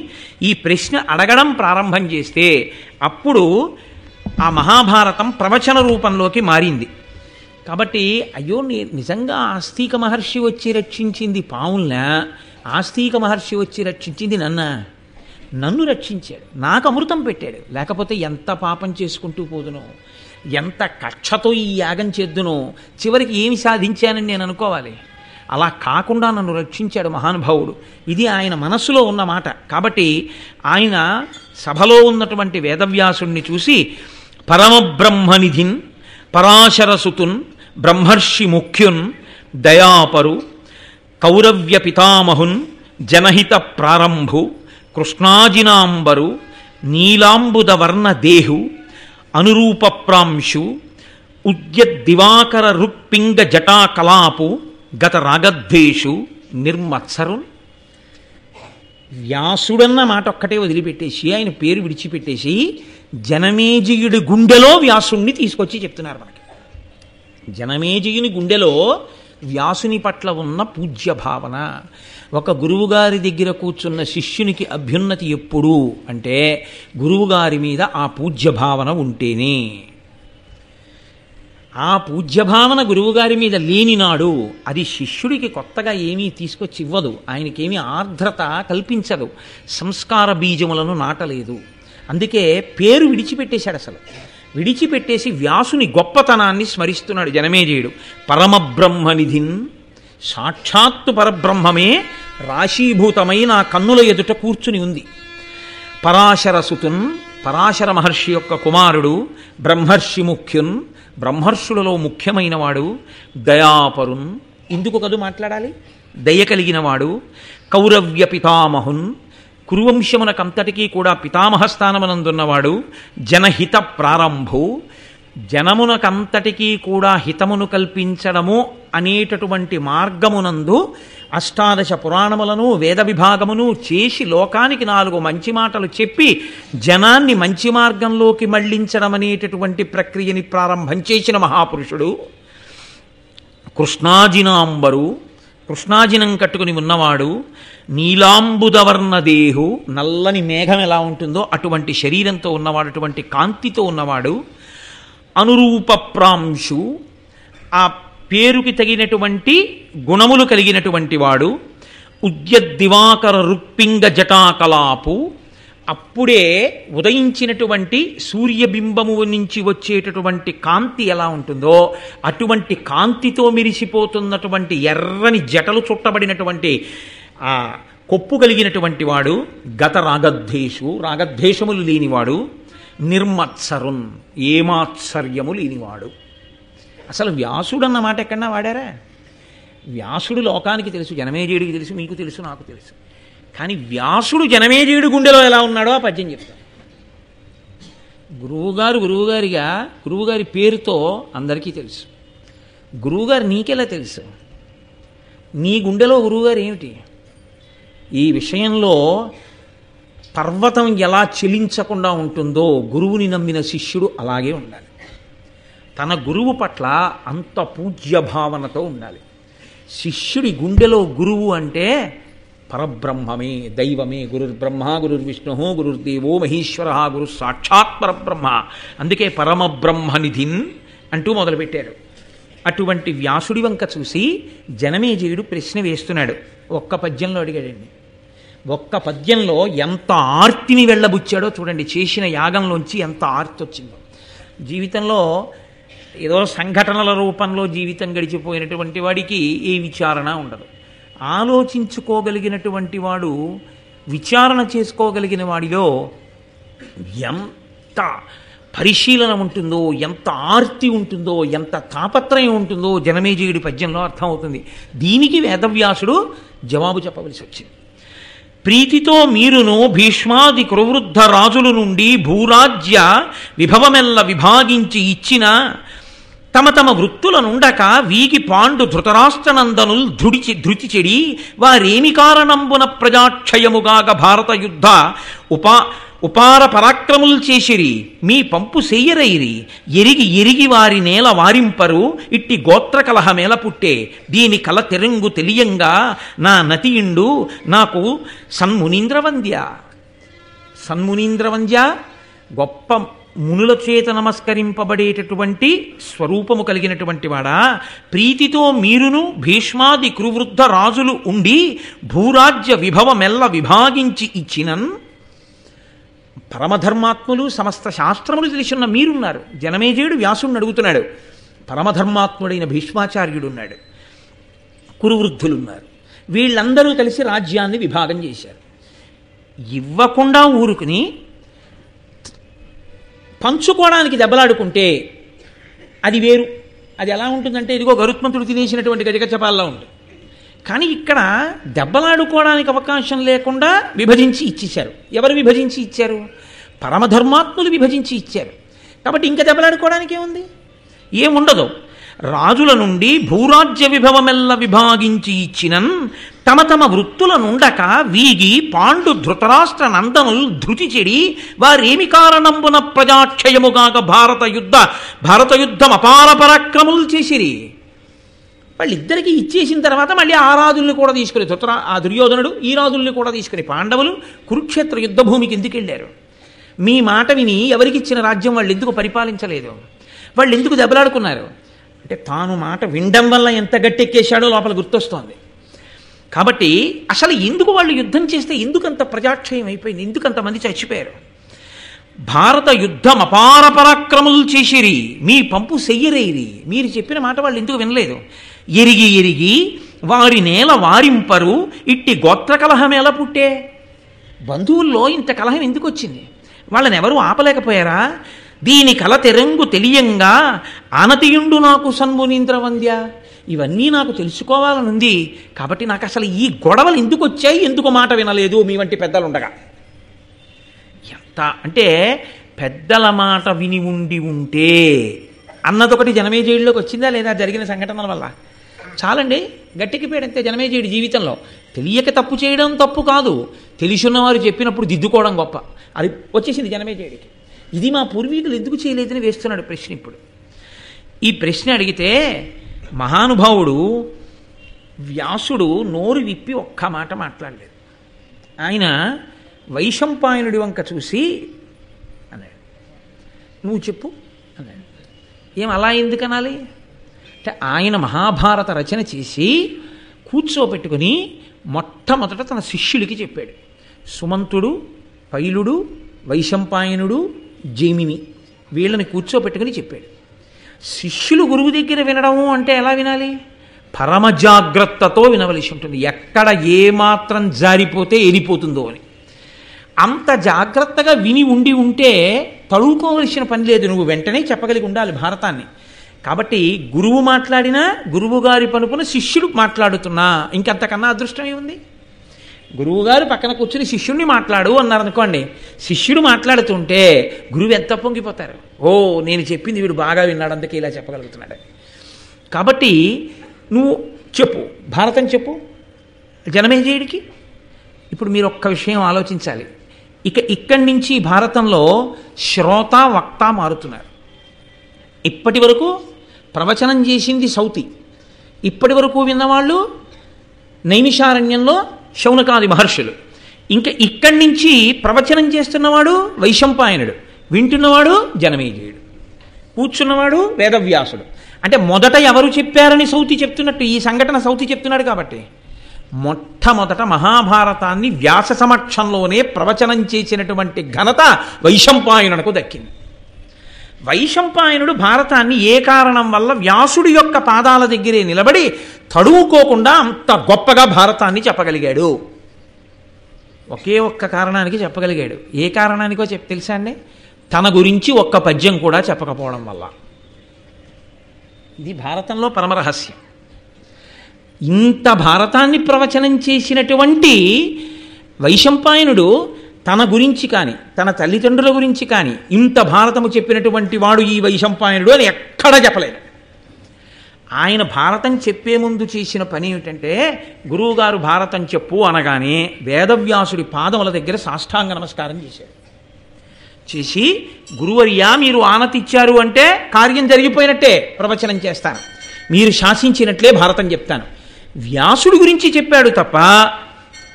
ఈ ప్రశ్న అడగడం ప్రారంభం చేస్తే అప్పుడు ఆ మహాభారతం ప్రవచన రూపంలోకి మారింది. కాబట్టి అయ్యో నిజంగా ఆస్తిక మహర్షి వచ్చి రక్షించింది పావుల్నా, ఆస్తిక మహర్షి వచ్చి రక్షించింది నన్ను రక్షించాడు, నాకు అమృతం పెట్టాడు. లేకపోతే ఎంత పాపం చేసుకుంటూ పోదునో, ఎంత కక్షతో ఈ యాగం చేద్దునో, చివరికి ఏమి సాధించానని నేను అనుకోవాలి. అలా కాకుండా నన్ను రక్షించాడు మహానుభావుడు. ఇది ఆయన మనస్సులో ఉన్న మాట. కాబట్టి ఆయన సభలో ఉన్నటువంటి వేదవ్యాసుణ్ణి చూసి పరమబ్రహ్మనిధిన్ పరాశరసుతున్ బ్రహ్మర్షి ముఖ్యున్ దయాపరు కౌరవ్య పితామహున్ జనహిత ప్రారంభు కృష్ణాజినాంబరు నీలాంబుదవర్ణ దేహు అనురూప ప్రాంశు ఉద్యద్దివాకర రుక్పింగ జటాకలాపు గత రాగద్వేషు నిర్మత్సరున్. వ్యాసుడన్న మాట ఒక్కటే వదిలిపెట్టేసి, ఆయన పేరు విడిచిపెట్టేసి జనమేజయుడి గుండెలో వ్యాసుణ్ణి తీసుకొచ్చి చెప్తున్నారు మనకి. జనమేజయుని గుండెలో వ్యాసుని పట్ల ఉన్న పూజ్య భావన. ఒక గురువుగారి దగ్గర కూర్చున్న శిష్యునికి అభ్యున్నతి ఎప్పుడు అంటే, గురువుగారి మీద ఆ పూజ్య భావన ఉంటేనే. ఆ పూజ్యభావన గురువుగారి మీద లేనినాడు అది శిష్యుడికి కొత్తగా ఏమీ తీసుకొచ్చి ఇవ్వదు, ఆయనకేమీ ఆర్ద్రత కల్పించదు, సంస్కార బీజములను నాటలేదు. అందుకే పేరు విడిచిపెట్టేశాడు. అసలు విడిచిపెట్టేసి వ్యాసుని గొప్పతనాన్ని స్మరిస్తున్నాడు జనమేజయుడు. పరమబ్రహ్మనిధిన్, సాక్షాత్తు పరబ్రహ్మమే రాశీభూతమై నా కన్నుల ఎదుట కూర్చుని ఉంది. పరాశరసుతున్, పరాశర మహర్షి యొక్క కుమారుడు, బ్రహ్మర్షి ముఖ్యున్, బ్రహ్మర్షులలో ముఖ్యమైనవాడు, దయాపరున్, ఇందుకు కదు మాట్లాడాలి, దయ కలిగినవాడు, కౌరవ్య పితామహున్, కురువంశమునకంతటికీ కూడా పితామహ స్థానమునందున్నవాడు, జనహిత ప్రారంభు, జనమునకంతటికీ కూడా హితమును కల్పించడము అనేటటువంటి మార్గమునందు అష్టాదశ పురాణములను వేద విభాగమును చేసి లోకానికి 4 మంచి మాటలు చెప్పి జనాన్ని మంచి మార్గంలోకి మళ్లించడం అనేటటువంటి ప్రక్రియని ప్రారంభం చేసిన మహాపురుషుడు. కృష్ణాజినాంబరు, కృష్ణాజినం కట్టుకుని ఉన్నవాడు, నీలాంబుదవర్ణదేహు, నల్లని మేఘం ఎలా ఉంటుందో అటువంటి శరీరంతో ఉన్నవాడు, అటువంటి కాంతితో ఉన్నవాడు, అనురూప ప్రాంశు, ఆ పేరుకి తగినటువంటి గుణములు కలిగినటువంటి వాడు, ఉద్యద్దివాకర రుక్పింగ జటాకలాపు, అప్పుడే ఉదయించినటువంటి సూర్యబింబము నుంచి వచ్చేటటువంటి కాంతి ఎలా ఉంటుందో అటువంటి కాంతితో మిరిసిపోతున్నటువంటి ఎర్రని జటలు చుట్టబడినటువంటి ఆ కొప్పు కలిగినటువంటి వాడు, గత రాగద్వేషు, రాగద్వేషములు లేనివాడు, నిర్మత్సరున్, ఏమాత్సర్యము లేనివాడు. అసలు వ్యాసుడు అన్న మాట ఎక్కడన్నా వాడారా? వ్యాసుడు లోకానికి తెలుసు, జనమేజయుడికి తెలుసు, మీకు తెలుసు, నాకు తెలుసు. కానీ వ్యాసుడు జనమేజయుడి గుండెలో ఎలా ఉన్నాడో ఆ పద్యం చెప్తాడు. గురువుగారిగా గురువుగారి పేరుతో అందరికీ తెలుసు. గురువుగారు నీకెలా తెలుసు? నీ గుండెలో గురువుగారు ఏమిటి? ఈ విషయంలో పర్వతం ఎలా చెలించకుండా ఉంటుందో గురువుని నమ్మిన శిష్యుడు అలాగే ఉండాలి. తన గురువు పట్ల అంత పూజ్య భావనతో ఉండాలి. శిష్యుడి గుండెలో గురువు అంటే పరబ్రహ్మమే, దైవమే. గురుర్బ్రహ్మ గురుర్విష్ణు గురుర్దేవో మహేశ్వర గురు సాక్షాత్ పరబ్రహ్మ. అందుకే పరమబ్రహ్మనిధిన్ అంటూ మొదలుపెట్టారు. అటువంటి వ్యాసుడి వంక చూసి జనమేజయుడు ప్రశ్న వేస్తున్నాడు. ఒక్క పద్యంలో అడిగాడండి. ఒక్క పద్యంలో ఎంత ఆర్తిని వెళ్ళబుచ్చాడో చూడండి. చేసిన యాగంలోంచి ఎంత ఆర్తి వచ్చిందో. జీవితంలో ఏదో సంఘటనల రూపంలో జీవితం గడిచిపోయినటువంటి వాడికి ఏ విచారణ ఉండదు. ఆలోచించుకోగలిగినటువంటి వాడు, విచారణ చేసుకోగలిగిన వాడిలో ఎంత పరిశీలన ఉంటుందో, ఎంత ఆర్తి ఉంటుందో, ఎంత తాపత్రయం ఉంటుందో జనమేజయుడి పద్యంలో అర్థమవుతుంది. దీనికి వేదవ్యాసుడు జవాబు చెప్పవలసి వచ్చింది. ప్రీతితో మీరును భీష్మాది కురువృద్ధ రాజుల నుండి భూరాజ్య విభవమెల్ల విభాగించి ఇచ్చిన తమ తమ వృత్తులనుండక వీగి పాండు ధృతరాష్ట్రనందనుల్ ధృతి చెడి వారేమి కారణంబున ప్రజాక్షయముగాగ భారత యుద్ధ ఉపార పరాక్రములు చేసిరి మీ పంపు సెయ్యరైరి ఎరిగి ఎరిగి వారి నేల వారింపరు ఇట్టి గోత్ర కలహమేల పుట్టే దీని కల తెరంగు తెలియంగా నా నతియిండు నాకు సన్మునీంద్రవంద్య గొప్ప మునుల చేత నమస్కరింపబడేటటువంటి స్వరూపము కలిగినటువంటి వాడా, ప్రీతితో మీరును భీష్మాది కురువృద్ధ రాజులు ఉండి భూరాజ్య విభవమెల్ల విభాగించి ఇచ్చినన్ పరమధర్మాత్ములు సమస్త శాస్త్రములు తెలిసిన మీరున్నారు. జనమేజయుడు వ్యాసుడిని అడుగుతున్నాడు. పరమధర్మాత్ముడైన భీష్మాచార్యుడున్నాడు, కురువృద్ధులున్నారు. వీళ్ళందరూ కలిసి రాజ్యాన్ని విభాగం చేశారు. ఇవ్వకుండా ఊరుకుని పంచుకోవడానికి దెబ్బలాడుకుంటే అది వేరు. అది ఎలా ఉంటుందంటే ఇదిగో గరుత్మంతుడు తినేసినటువంటి గజగజపాల్లో ఉంటుంది. కానీ ఇక్కడ దెబ్బలాడుకోవడానికి అవకాశం లేకుండా విభజించి ఇచ్చేశారు. ఎవరు విభజించి ఇచ్చారు? పరమధర్మాత్ములు విభజించి ఇచ్చారు. కాబట్టి ఇంకా దెబ్బలాడుకోవడానికి ఏముంది? ఏముండదు. రాజుల నుండి భూరాజ్య విభవమెల్ల విభాగించి ఇచ్చినన్ తమ తమ వృత్తులనుండక వీగి పాండు ధృతరాష్ట్ర నందనుల్ ధృతి చెడి వారేమి కారణంబున ప్రజాక్షయముగాక భారత యుద్ధం అపార పరాక్రములు చేసిరి. వాళ్ళిద్దరికీ ఇచ్చేసిన తర్వాత మళ్ళీ ఆ రాజుల్ని కూడా తీసుకుని ఆ దుర్యోధనుడు ఈ రాజుల్ని కూడా తీసుకుని పాండవులు కురుక్షేత్ర యుద్ధభూమికి ఎందుకు వెళ్ళారు? మీ మాట విని ఎవరికిచ్చిన రాజ్యం వాళ్ళు ఎందుకు పరిపాలించలేదు? వాళ్ళు ఎందుకు దెబ్బలాడుకున్నారు? అంటే తాను మాట వినడం వల్ల ఎంత గట్టెక్కేశాడో లోపల గుర్తొస్తోంది. కాబట్టి అసలు ఎందుకు వాళ్ళు యుద్ధం చేస్తే ఎందుకంత ప్రజాక్షయం అయిపోయింది? ఎందుకంతమంది చచ్చిపోయారు? భారత యుద్ధం అపార పరాక్రములు చేసిరి మీ పంపు సెయ్యరేరి. మీరు చెప్పిన మాట వాళ్ళు ఎందుకు వినలేదు? ఎరిగి ఎరిగి వారి నేల వారింపరు ఇట్టి గోత్ర కలహం ఎలా పుట్టే? బంధువుల్లో ఇంత కలహం ఎందుకు వచ్చింది? వాళ్ళని ఎవరు ఆపలేకపోయారా? దీని కల తెరంగు తెలియంగా ఆనతియుండు నాకు సన్మునీంద్ర వంద్య. ఇవన్నీ నాకు తెలుసుకోవాలనుంది, కాబట్టి నాకు అసలు ఈ గొడవలు ఎందుకు వచ్చాయి, ఎందుకు మాట వినలేదు మీ వంటి పెద్దలు ఉండగా. ఎంత అంటే పెద్దల మాట విని ఉంటే అన్నదొకటి జనమేజయుడిలోకి వచ్చిందా లేదా జరిగిన సంఘటనల వల్ల? చాలండి, గట్టెక్కిపోయాడంతే జనమేజయుడి జీవితంలో. తెలియక తప్పు చేయడం తప్పు కాదు, తెలిసిన్నవారు చెప్పినప్పుడు దిద్దుకోవడం గొప్ప. అది వచ్చేసింది జనమేజయుడికి. ఇది మా పూర్వీకులు ఎందుకు చేయలేదని వేస్తున్నాడు ప్రశ్న. ఇప్పుడు ఈ ప్రశ్న అడిగితే మహానుభావుడు వ్యాసుడు నోరు విప్పి ఒక్క మాట మాట్లాడలేదు. ఆయన వైశంపాయనుడి వంక చూసి అన్నాడు, నువ్వు చెప్పు అన్నాడు. ఏం అలా ఎందుకు అనాలి అంటే, ఆయన మహాభారత రచన చేసి కూర్చోబెట్టుకుని మొట్టమొదట తన శిష్యుడికి చెప్పాడు. సుమంతుడు, పైలుడు, వైశంపాయనుడు, జైమిని వీళ్ళని కూర్చోబెట్టుకుని చెప్పాడు. శిష్యులు గురువు దగ్గర వినడము అంటే ఎలా వినాలి? పరమ జాగ్రత్తతో వినవలసి ఉంటుంది. ఎక్కడ ఏమాత్రం జారిపోతే ఎరిపోతుందో అని అంత జాగ్రత్తగా విని ఉంటే తడువుకోవలసిన పని లేదు. నువ్వు వెంటనే చెప్పగలిగి ఉండాలి భారతాన్ని. కాబట్టి గురువు మాట్లాడినా గురువుగారి పనుపున శిష్యుడు మాట్లాడుతున్నా ఇంకంతకన్నా అదృష్టం ఏముంది? గురువుగారు పక్కన కూర్చుని శిష్యుడిని మాట్లాడు అన్నారనుకోండి, శిష్యుడు మాట్లాడుతుంటే గురువు ఎంత పొంగిపోతారు. ఓ, నేను చెప్పింది వీడు బాగా విన్నాడు, అందుకే ఇలా చెప్పగలుగుతున్నాడు. కాబట్టి నువ్వు చెప్పు, భారతం చెప్పు జనమేజయుడికి. ఇప్పుడు మీరు ఒక్క విషయం ఆలోచించాలి. ఇక్కడి నుంచి భారతంలో శ్రోత వక్త మారుతున్నారు. ఇప్పటి వరకు ప్రవచనం చేసింది సౌతి, ఇప్పటి వరకు విన్నవాళ్ళు నైమిషారణ్యంలో శౌనకాది మహర్షులు. ఇంకా ఇక్కడి నుంచి ప్రవచనం చేస్తున్నవాడు వైశంపాయనుడు, వింటున్నవాడు జనమేజయుడు, కూర్చున్నవాడు వేదవ్యాసుడు. అంటే మొదట ఎవరు చెప్పారని సౌతి చెప్తున్నట్టు ఈ సంఘటన సౌతి చెప్తున్నాడు. కాబట్టి మొట్టమొదట మహాభారతాన్ని వ్యాస సమక్షంలోనే ప్రవచనం చేసినటువంటి ఘనత వైశంపాయనునకు దక్కింది. వైశంపాయనుడు భారతాన్ని ఏ కారణం వల్ల వ్యాసుడి యొక్క పాదాల దగ్గరే నిలబడి తడువుకోకుండా అంత గొప్పగా భారతాన్ని చెప్పగలిగాడు? ఒకే ఒక్క కారణానికి చెప్పగలిగాడు. ఏ కారణానికో తెలుసా అండి? తన గురించి ఒక్క పద్యం కూడా చెప్పకపోవడం వల్ల. ఇది భారతంలో పరమరహస్యం. ఇంత భారతాన్ని ప్రవచనం చేసినటువంటి వైశంపాయనుడు తన గురించి కానీ తన తల్లిదండ్రుల గురించి కానీ ఇంత భారతము చెప్పినటువంటి వాడు ఈ వైశంపాయనుడు అని ఎక్కడా చెప్పలేదు. ఆయన భారతం చెప్పే ముందు చేసిన పని ఏమిటంటే, గురువుగారు భారతం చెప్పు అనగానే వేదవ్యాసుడి పాదముల దగ్గర సాష్టాంగ నమస్కారం చేశాడు. చేసి, గురువర్యా మీరు ఆనతిచ్చారు అంటే కార్యం జరిగిపోయినట్టే, ప్రవచనం చేస్తాను, మీరు శాసించినట్లే భారతం చెప్తాను. వ్యాసుడి గురించి చెప్పాడు తప్ప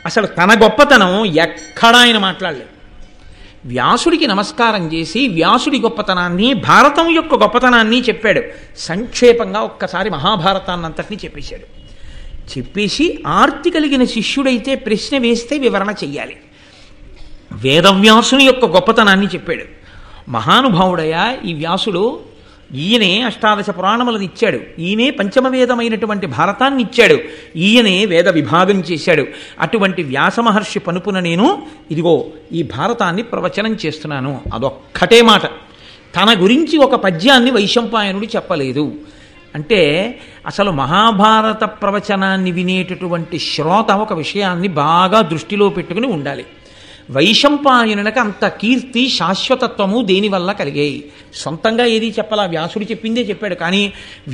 అసలు తన గొప్పతనం ఎక్కడా ఆయన మాట్లాడలేదు. వ్యాసుడికి నమస్కారం చేసి వ్యాసుడి గొప్పతనాన్ని, భారతం యొక్క గొప్పతనాన్ని చెప్పాడు. సంక్షేపంగా ఒక్కసారి మహాభారతాన్ని అంతటినీ చెప్పేశాడు. చెప్పేసి ఆర్తి కలిగిన శిష్యుడైతే ప్రశ్న వేస్తే వివరణ చెయ్యాలి. వేదవ్యాసుని యొక్క గొప్పతనాన్ని చెప్పాడు. మహానుభావుడయా ఈ వ్యాసుడు, ఈయనే అష్టాదశ పురాణములను ఇచ్చాడు, ఈయనే పంచమవేదమైనటువంటి భారతాన్ని ఇచ్చాడు, ఈయనే వేద విభాగం చేశాడు. అటువంటి వ్యాస మహర్షి పనుపున నేను ఇదిగో ఈ భారతాన్ని ప్రవచనం చేస్తున్నాను. అదొక్కటే మాట. తన గురించి ఒక పద్యాన్ని వైశంపాయనుడు చెప్పలేదు. అంటే అసలు మహాభారత ప్రవచనాన్ని వినేటటువంటి శ్రోత ఒక విషయాన్ని బాగా దృష్టిలో పెట్టుకుని ఉండాలి. వైశంపాయనునికి అంత కీర్తి, శాశ్వతత్వము దేనివల్ల కలిగాయి? సొంతంగా ఏది చెప్పాలా, వ్యాసుడు చెప్పిందే చెప్పాడు. కానీ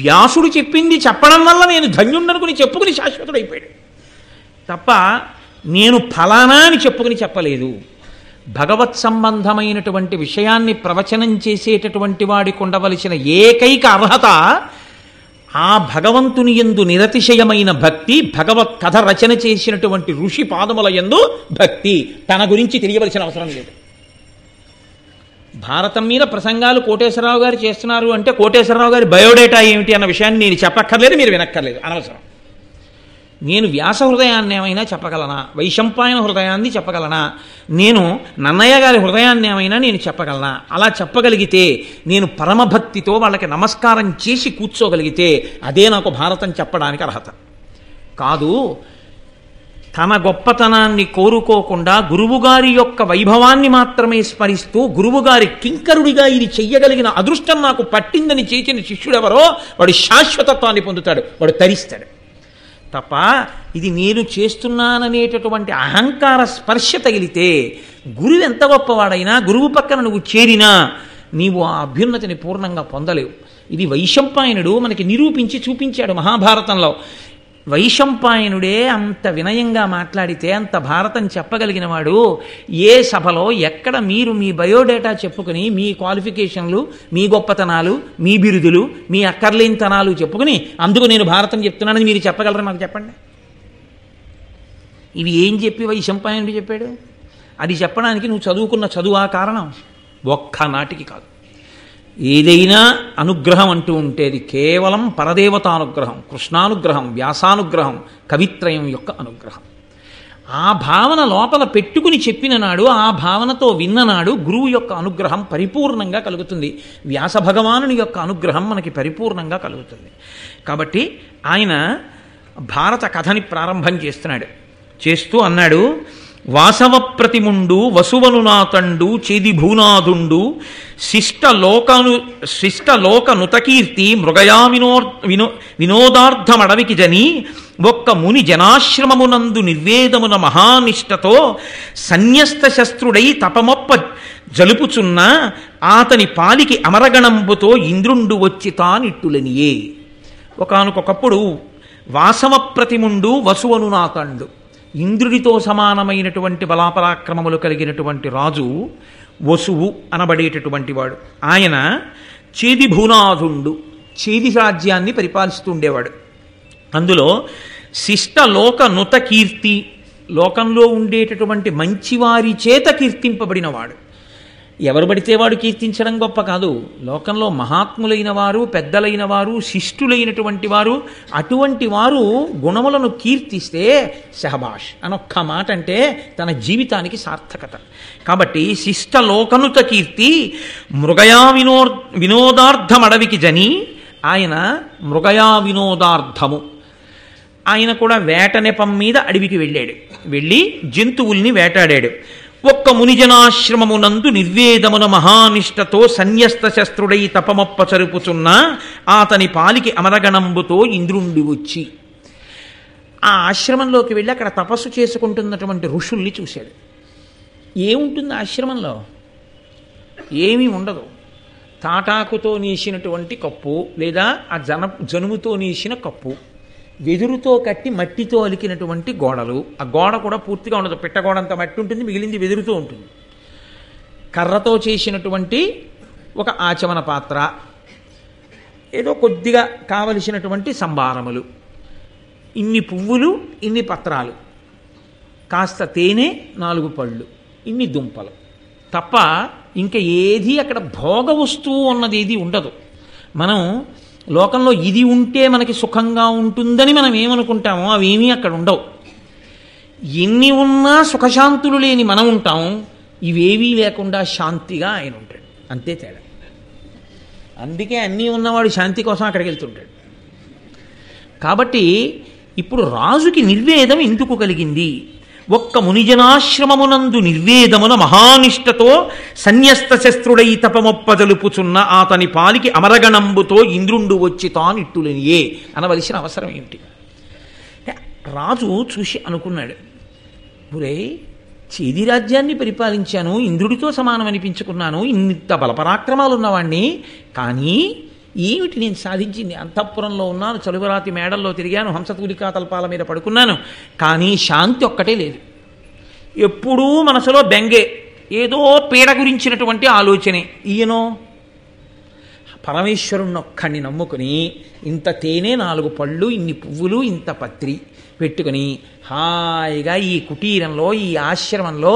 వ్యాసుడు చెప్పింది చెప్పడం వల్ల నేను ధన్యుండనుకుని చెప్పుకుని శాశ్వతుడైపోయాడు తప్ప నేను ఫలానా అని చెప్పుకుని చెప్పలేదు. భగవత్ సంబంధమైనటువంటి విషయాన్ని ప్రవచనం చేసేటటువంటి వాడికి ఉండవలసిన ఏకైక అర్హత ఆ భగవంతుని యందు నిరతిశయమైన భక్తి, భగవత్ కథ రచన చేసినటువంటి ఋషి పాదముల యందు భక్తి. తన గురించి తెలియవలసిన అవసరం లేదు. భారతం మీద ప్రసంగాలు కోటేశ్వరరావు గారు చేస్తున్నారు అంటే కోటేశ్వరరావు గారి బయోడేటా ఏమిటి అన్న విషయాన్ని నేను చెప్పక్కర్లేదు, మీరు వినక్కర్లేదు, అనవసరం. నేను వ్యాస హృదయాన్ని ఏమైనా చెప్పగలనా? వైశంపాయన హృదయాన్ని చెప్పగలనా? నేను నన్నయ్య గారి హృదయాన్ని ఏమైనా నేను చెప్పగలనా? అలా చెప్పగలిగితే, నేను పరమభక్తితో వాళ్ళకి నమస్కారం చేసి కూర్చోగలిగితే అదే నాకు భారతం చెప్పడానికి అర్హత. కాదు, తన గొప్పతనాన్ని కోరుకోకుండా గురువుగారి యొక్క వైభవాన్ని మాత్రమే స్మరిస్తూ గురువుగారి కింకరుడిగా ఇది చెయ్యగలిగిన అదృష్టం నాకు పట్టిందని చేసిన శిష్యుడెవరో వాడు శాశ్వతత్వాన్ని పొందుతాడు, వాడు తరిస్తాడు. తప్ప ఇది నేను చేస్తున్నాననేటటువంటి అహంకార స్పర్శ తగిలితే గురువు ఎంత గొప్పవాడైనా, గురువు పక్కన నువ్వు చేరినా నీవు ఆ అభ్యున్నతిని పూర్ణంగా పొందలేవు. ఇది వైశంపాయనుడు మనకి నిరూపించి చూపించాడు మహాభారతంలో. వైశంపాయనుడే అంత వినయంగా మాట్లాడితే, అంత భారతం చెప్పగలిగిన వాడు ఏ సభలో ఎక్కడ మీరు మీ బయోడేటా చెప్పుకుని మీ క్వాలిఫికేషన్లు, మీ గొప్పతనాలు, మీ బిరుదులు, మీ అక్కర్లేనితనాలు చెప్పుకుని అందుకు నేను భారతం చెప్తున్నానని మీరు చెప్పగలరా? నాకు చెప్పండి. ఇవి ఏం చెప్పి వైశంపాయనుడు చెప్పాడు? అది చెప్పడానికి నువ్వు చదువుకున్న చదువా కారణం? ఒక్కనాటికి కాదు. ఏదైనా అనుగ్రహం అంటూ ఉంటే అది కేవలం పరదేవతానుగ్రహం, కృష్ణానుగ్రహం, వ్యాసానుగ్రహం, కవిత్రయం యొక్క అనుగ్రహం. ఆ భావన లోపల పెట్టుకుని చెప్పిన నాడు, ఆ భావనతో విన్ననాడు గురువు యొక్క అనుగ్రహం పరిపూర్ణంగా కలుగుతుంది. వ్యాస భగవానుని యొక్క అనుగ్రహం మనకి పరిపూర్ణంగా కలుగుతుంది. కాబట్టి ఆయన భారత కథని ప్రారంభం చేస్తూ అన్నాడు, వాసవ ప్రతిముండు వసువను నాతండు చేది భూనాథుండు శిష్టలోక నుతకీర్తి మృగయా వినోదార్థమడవికి జని ఒక్క ముని జనాశ్రమమునందు నిర్వేదమున మహానిష్టతో సన్యస్త శస్త్రుడై తపమొప్ప జలుపుచున్న ఆతని పాలికి అమరగణంబుతో ఇంద్రుండు వచ్చి తానిట్టులనియే. ఒకానొకప్పుడు వాసవ ప్రతిముండు వసువను నాతండు, ఇంద్రుడితో సమానమైనటువంటి బలాపరాక్రమములు కలిగినటువంటి రాజు వసువు అనబడేటటువంటి వాడు. ఆయన చేది భూనాథుండు, చేది రాజ్యాన్ని పరిపాలిస్తూ ఉండేవాడు. అందులో శిష్టలోక నుత కీర్తి, లోకంలో ఉండేటటువంటి మంచివారి చేత కీర్తింపబడినవాడు. ఎవరు పడితే వాడు కీర్తించడం గొప్ప కాదు. లోకంలో మహాత్ములైన వారు, పెద్దలైన వారు, శిష్టులైనటువంటి వారు, అటువంటి వారు గుణములను కీర్తిస్తే శహబాష్ అనొక్క మాట అంటే తన జీవితానికి సార్థకత. కాబట్టి శిష్టలోకనుత కీర్తి మృగయా వినోదార్థమడవికి జని, ఆయన మృగయా వినోదార్థము, ఆయన కూడా వేట నెపం మీద అడవికి వెళ్ళి జంతువుల్ని వేటాడాడు. ఒక్క మునిజనాశ్రమమునందు నిర్వేదమున మహానిష్టతో సన్యస్త శస్త్రుడై తపమొప్ప చరుపుచున్న ఆతని పాలికి అమరగణంబుతో ఇంద్రుండి వచ్చి, ఆ ఆశ్రమంలోకి వెళ్ళి అక్కడ తపస్సు చేసుకుంటున్నటువంటి ఋషుల్ని చూశాడు. ఏముంటుంది ఆశ్రమంలో? ఏమీ ఉండదు. తాటాకుతో నేసినటువంటి కప్పు, లేదా ఆ జనుముతో నేసిన కప్పు, వెదురుతో కట్టి మట్టితో అలికినటువంటి గోడలు. ఆ గోడ కూడా పూర్తిగా ఉండదు, పిట్టగోడ అంత మట్టి ఉంటుంది, మిగిలింది వెదురుతో ఉంటుంది. కర్రతో చేసినటువంటి ఒక ఆచమన పాత్ర, ఏదో కొద్దిగా కావలసినటువంటి సంభారములు, ఇన్ని పువ్వులు, ఇన్ని పత్రాలు, కాస్త తేనె, 4 పళ్ళు, ఇన్ని దుంపలు తప్ప ఇంకా ఏది అక్కడ భోగ వస్తువు ఉన్నది ఏది ఉండదు. మనం లోకంలో ఇది ఉంటే మనకి సుఖంగా ఉంటుందని మనం ఏమనుకుంటామో అవేమీ అక్కడ ఉండవు. ఎన్ని ఉన్నా సుఖశాంతులు లేని మనం ఉంటాం, ఇవేవీ లేకుండా శాంతిగా ఆయన ఉంటాడు. అంతే తేడా. అందుకే అన్నీ ఉన్నవాడు శాంతి కోసం అక్కడికి వెళ్తుంటాడు. కాబట్టి ఇప్పుడు రాజుకి నిర్వేదం ఎందుకు కలిగింది? ఒక్క మునిజనాశ్రమమునందు నిర్వేదమున మహానిష్టతో సన్యస్త శస్త్రుడై తపమొప్పజలుపుచున్న ఆతని పాలికి అమరగణంబుతో ఇంద్రుండు వచ్చి తానిట్టులనియే అనవలసిన అవసరం ఏమిటి? రాజు చూసి అనుకున్నాడు, ఒరే, చేది రాజ్యాన్ని పరిపాలించాను, ఇంద్రుడితో సమానం అనిపించుకున్నాను, ఇంత బలపరాక్రమాలు ఉన్నవాణ్ణి, కానీ ఏమిటి నేను సాధించింది? అంతఃపురంలో ఉన్నాను, చలువరాతి మేడల్లో తిరిగాను, హంసతూలికా తల్పాల మీద పడుకున్నాను, కానీ శాంతి ఒక్కటే లేదు. ఎప్పుడూ మనసులో బెంగే, ఏదో పీడ గురించినటువంటి ఆలోచనే. ఈయనో పరమేశ్వరుణ్ణొక్కడిని నమ్ముకుని ఇంత తేనె, 4 పళ్ళు, ఇన్ని పువ్వులు, ఇంత పత్రి పెట్టుకుని హాయిగా ఈ కుటీరంలో, ఈ ఆశ్రమంలో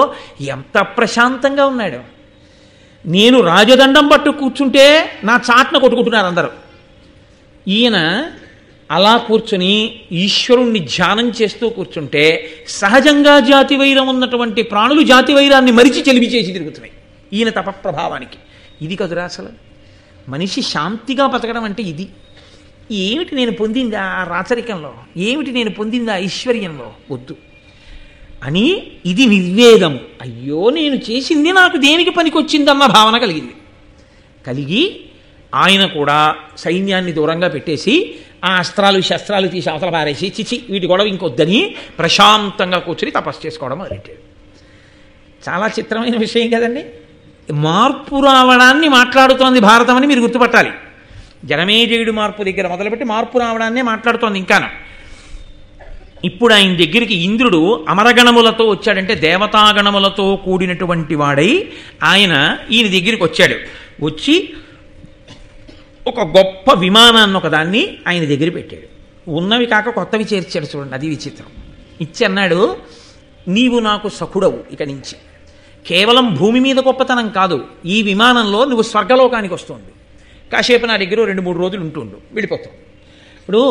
ఎంత ప్రశాంతంగా ఉన్నాడు. నేను రాజదండం పట్టు కూర్చుంటే నా చాట్న కొట్టుకుంటున్నారు అందరూ. ఈయన అలా కూర్చుని ఈశ్వరుణ్ణి ధ్యానం చేస్తూ కూర్చుంటే సహజంగా జాతి వైరం ఉన్నటువంటి ప్రాణులు జాతి వైరాన్ని మరిచి చెలిమి చేసి తిరుగుతున్నాయి ఈయన తపప్రభావానికి. ఇది కదురా అసలు మనిషి శాంతిగా బతకడం అంటే. ఇది ఏమిటి నేను పొందింది ఆ రాచరికంలో, ఏమిటి నేను పొందింది ఆ ఐశ్వర్యంలో, వద్దు అని ఇది నిర్వేదము. అయ్యో నేను చేసింది నాకు దేనికి పనికొచ్చిందన్న భావన కలిగి ఆయన కూడా సైన్యాన్ని దూరంగా పెట్టేసి ఆ అస్త్రాలు శస్త్రాలు తీసి అవతల పారేసి చిచి వీటి గొడవ ఇంకొద్దని ప్రశాంతంగా కూర్చుని తపస్సు చేసుకోవడం మొదలెట్టాడు. చాలా చిత్రమైన విషయం కదండి. మార్పు రావడాన్ని మాట్లాడుతోంది భారతం అని మీరు గుర్తుపట్టాలి. జనమేజయుడు మార్పు దగ్గర మొదలుపెట్టి మార్పు రావడాన్నే మాట్లాడుతోంది. ఇంకాను ఇప్పుడు ఆయన దగ్గరికి ఇంద్రుడు అమరగణములతో వచ్చాడంటే దేవతాగణములతో కూడినటువంటి వాడై ఈయన దగ్గరికి వచ్చాడు. వచ్చి ఒక గొప్ప విమానాన్ని ఒకదాన్ని ఆయన దగ్గర పెట్టాడు. ఉన్నవి కాక కొత్తవి చేర్చాడు. చూడండి, అది విచిత్రం. ఇచ్చి అన్నాడు, నీవు నాకు సఖుడవు, ఇక నుంచి కేవలం భూమి మీద గొప్పతనం కాదు, ఈ విమానంలో నువ్వు స్వర్గలోకానికి వస్తుంది. కాసేపు నా దగ్గర 2-3 రోజులు ఉంటుండు, వెళ్ళిపోతావు. ఇప్పుడు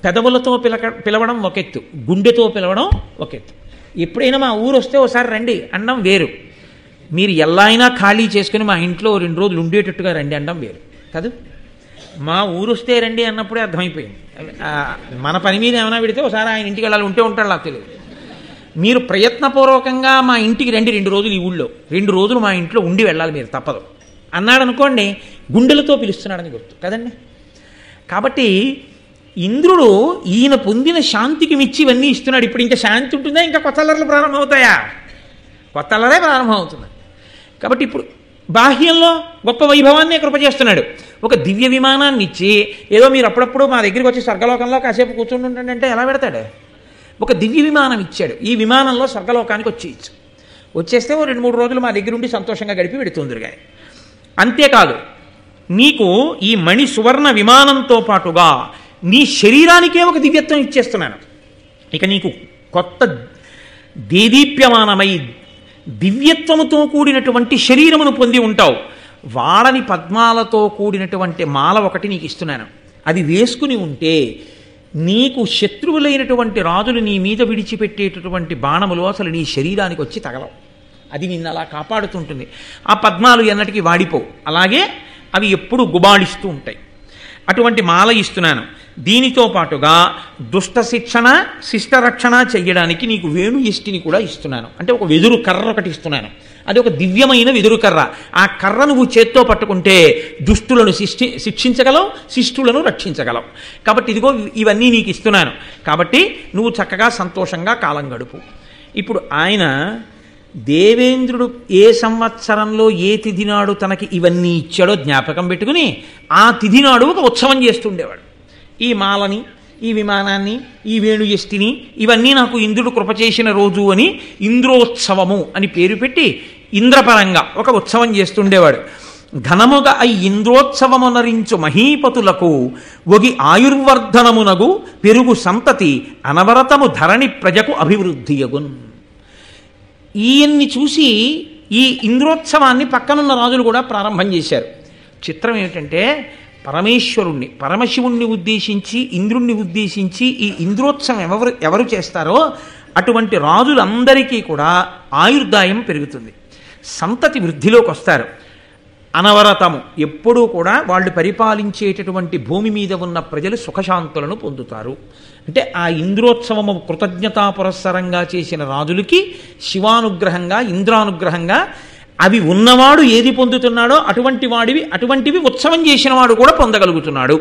పెదవులతో పిలవడం ఒక ఎత్తు, గుండెతో పిలవడం ఒక ఎత్తు. ఎప్పుడైనా మా ఊరు వస్తే ఒకసారి రండి అనడం వేరు, మీరు ఎలా అయినా ఖాళీ చేసుకుని మా ఇంట్లో 2 రోజులు ఉండేటట్టుగా రండి అనడం వేరు కాదు. మా ఊరు వస్తే రండి అన్నప్పుడే అర్థమైపోయింది. మన పని మీద ఏమైనా పెడితే ఒకసారి ఆయన ఇంటికి వెళ్ళాలి, ఉంటాడు నాకు తెలియదు. మీరు ప్రయత్నపూర్వకంగా మా ఇంటికి రండి 2 రోజులు, ఈ ఊళ్ళో 2 రోజులు మా ఇంట్లో ఉండి వెళ్ళాలి మీరు, తప్పదు అన్నాడు అనుకోండి, గుండెలతో పిలుస్తున్నాడని గుర్తు కదండి. కాబట్టి ఇంద్రుడు ఈయన పొందిన శాంతికి మిచ్చి ఇవన్నీ ఇస్తున్నాడు. ఇప్పుడు ఇంకా శాంతి ఉంటుందా, ఇంకా కొత్త అల్లర్లు ప్రారంభమవుతాయా? కొత్త అల్లరే ప్రారంభమవుతుంది. కాబట్టి ఇప్పుడు బాహ్యంలో గొప్ప వైభవాన్ని కృప చేస్తున్నాడు. ఒక దివ్య విమానాన్ని ఇచ్చి ఏదో మీరు అప్పుడప్పుడు మా దగ్గరికి వచ్చి స్వర్గలోకంలో కాసేపు కూర్చుని ఉంటాడంటే ఎలా పెడతాడు? ఒక దివ్య విమానం ఇచ్చాడు. ఈ విమానంలో స్వర్గలోకానికి వచ్చేస్తే 2-3 రోజులు మా దగ్గర ఉండి సంతోషంగా గడిపి పెడుతుందిరు. కానీ అంతేకాదు, నీకు ఈ మణి సువర్ణ విమానంతో పాటుగా నీ శరీరానికే ఒక దివ్యత్వం ఇచ్చేస్తున్నాను. ఇక నీకు కొత్త దేదీప్యమానమై దివ్యత్వముతో కూడినటువంటి శరీరమును పొంది ఉంటావు. వాడని పద్మాలతో కూడినటువంటి మాల ఒకటి నీకు ఇస్తున్నాను. అది వేసుకుని ఉంటే నీకు శత్రువులైనటువంటి రాజులు నీ మీద విడిచిపెట్టేటటువంటి బాణములు అసలు నీ శరీరానికి వచ్చి తగలవు. అది నిన్ను అలా కాపాడుతుంటుంది. ఆ పద్మాలు ఎన్నటికీ వాడిపోవు, అలాగే అవి ఎప్పుడు గుబాళిస్తూ ఉంటాయి. అటువంటి మాల ఇస్తున్నాను. దీనితో పాటుగా దుష్ట శిక్షణ శిష్టరక్షణ చెయ్యడానికి నీకు వేణు ఇష్టిని కూడా ఇస్తున్నాను. అంటే ఒక వెదురు కర్ర ఒకటి ఇస్తున్నాను. అది ఒక దివ్యమైన వెదురు కర్ర. ఆ కర్ర నువ్వు చేత్తో పట్టుకుంటే దుష్టులను శిక్షించగలవు, శిష్టులను రక్షించగలవు. కాబట్టి ఇదిగో ఇవన్నీ నీకు ఇస్తున్నాను. కాబట్టి నువ్వు చక్కగా సంతోషంగా కాలం గడుపు. ఇప్పుడు ఆయన దేవేంద్రుడు ఏ సంవత్సరంలో ఏ తిథి నాడు తనకి ఇవన్నీ ఇచ్చాడో జ్ఞాపకం పెట్టుకుని ఆ తిథి నాడు ఒక ఉత్సవం చేస్తుండేవాడు. ఈ మాలని, ఈ విమానాన్ని, ఈ వేణుయష్టిని ఇవన్నీ నాకు ఇంద్రుడు కృప చేసిన రోజు అని ఇంద్రోత్సవము అని పేరు పెట్టి ఇంద్రపరంగా ఒక ఉత్సవం చేస్తుండేవాడు. ఘనముగా ఇంద్రోత్సవమునరించు మహీపతులకు ఒగి ఆయుర్వర్ధనమునగు పెరుగు సంతతి అనవరతము ధరణి ప్రజకు అభివృద్ధియగున్. ఈయన్ని చూసి ఈ ఇంద్రోత్సవాన్ని పక్కనున్న రాజులు కూడా ప్రారంభం చేశారు. చిత్రం ఏమిటంటే పరమేశ్వరుణ్ణి, పరమశివుణ్ణి ఉద్దేశించి ఇంద్రుణ్ణి ఉద్దేశించి ఈ ఇంద్రోత్సవం ఎవరు చేస్తారో అటువంటి రాజులందరికీ కూడా ఆయుర్దాయం పెరుగుతుంది, సంతతి వృద్ధిలోకి వస్తారు. అనవరతము ఎప్పుడూ కూడా వాళ్ళు పరిపాలించేటటువంటి భూమి మీద ఉన్న ప్రజలు సుఖశాంతులను పొందుతారు. అంటే ఆ ఇంద్రోత్సవము కృతజ్ఞతా పురస్సరంగా చేసిన రాజులకి శివానుగ్రహంగా, ఇంద్రానుగ్రహంగా అవి ఉన్నవాడు ఏది పొందుతున్నాడో అటువంటివి ఉత్సవం చేసిన వాడు కూడా పొందగలుగుతున్నాడు.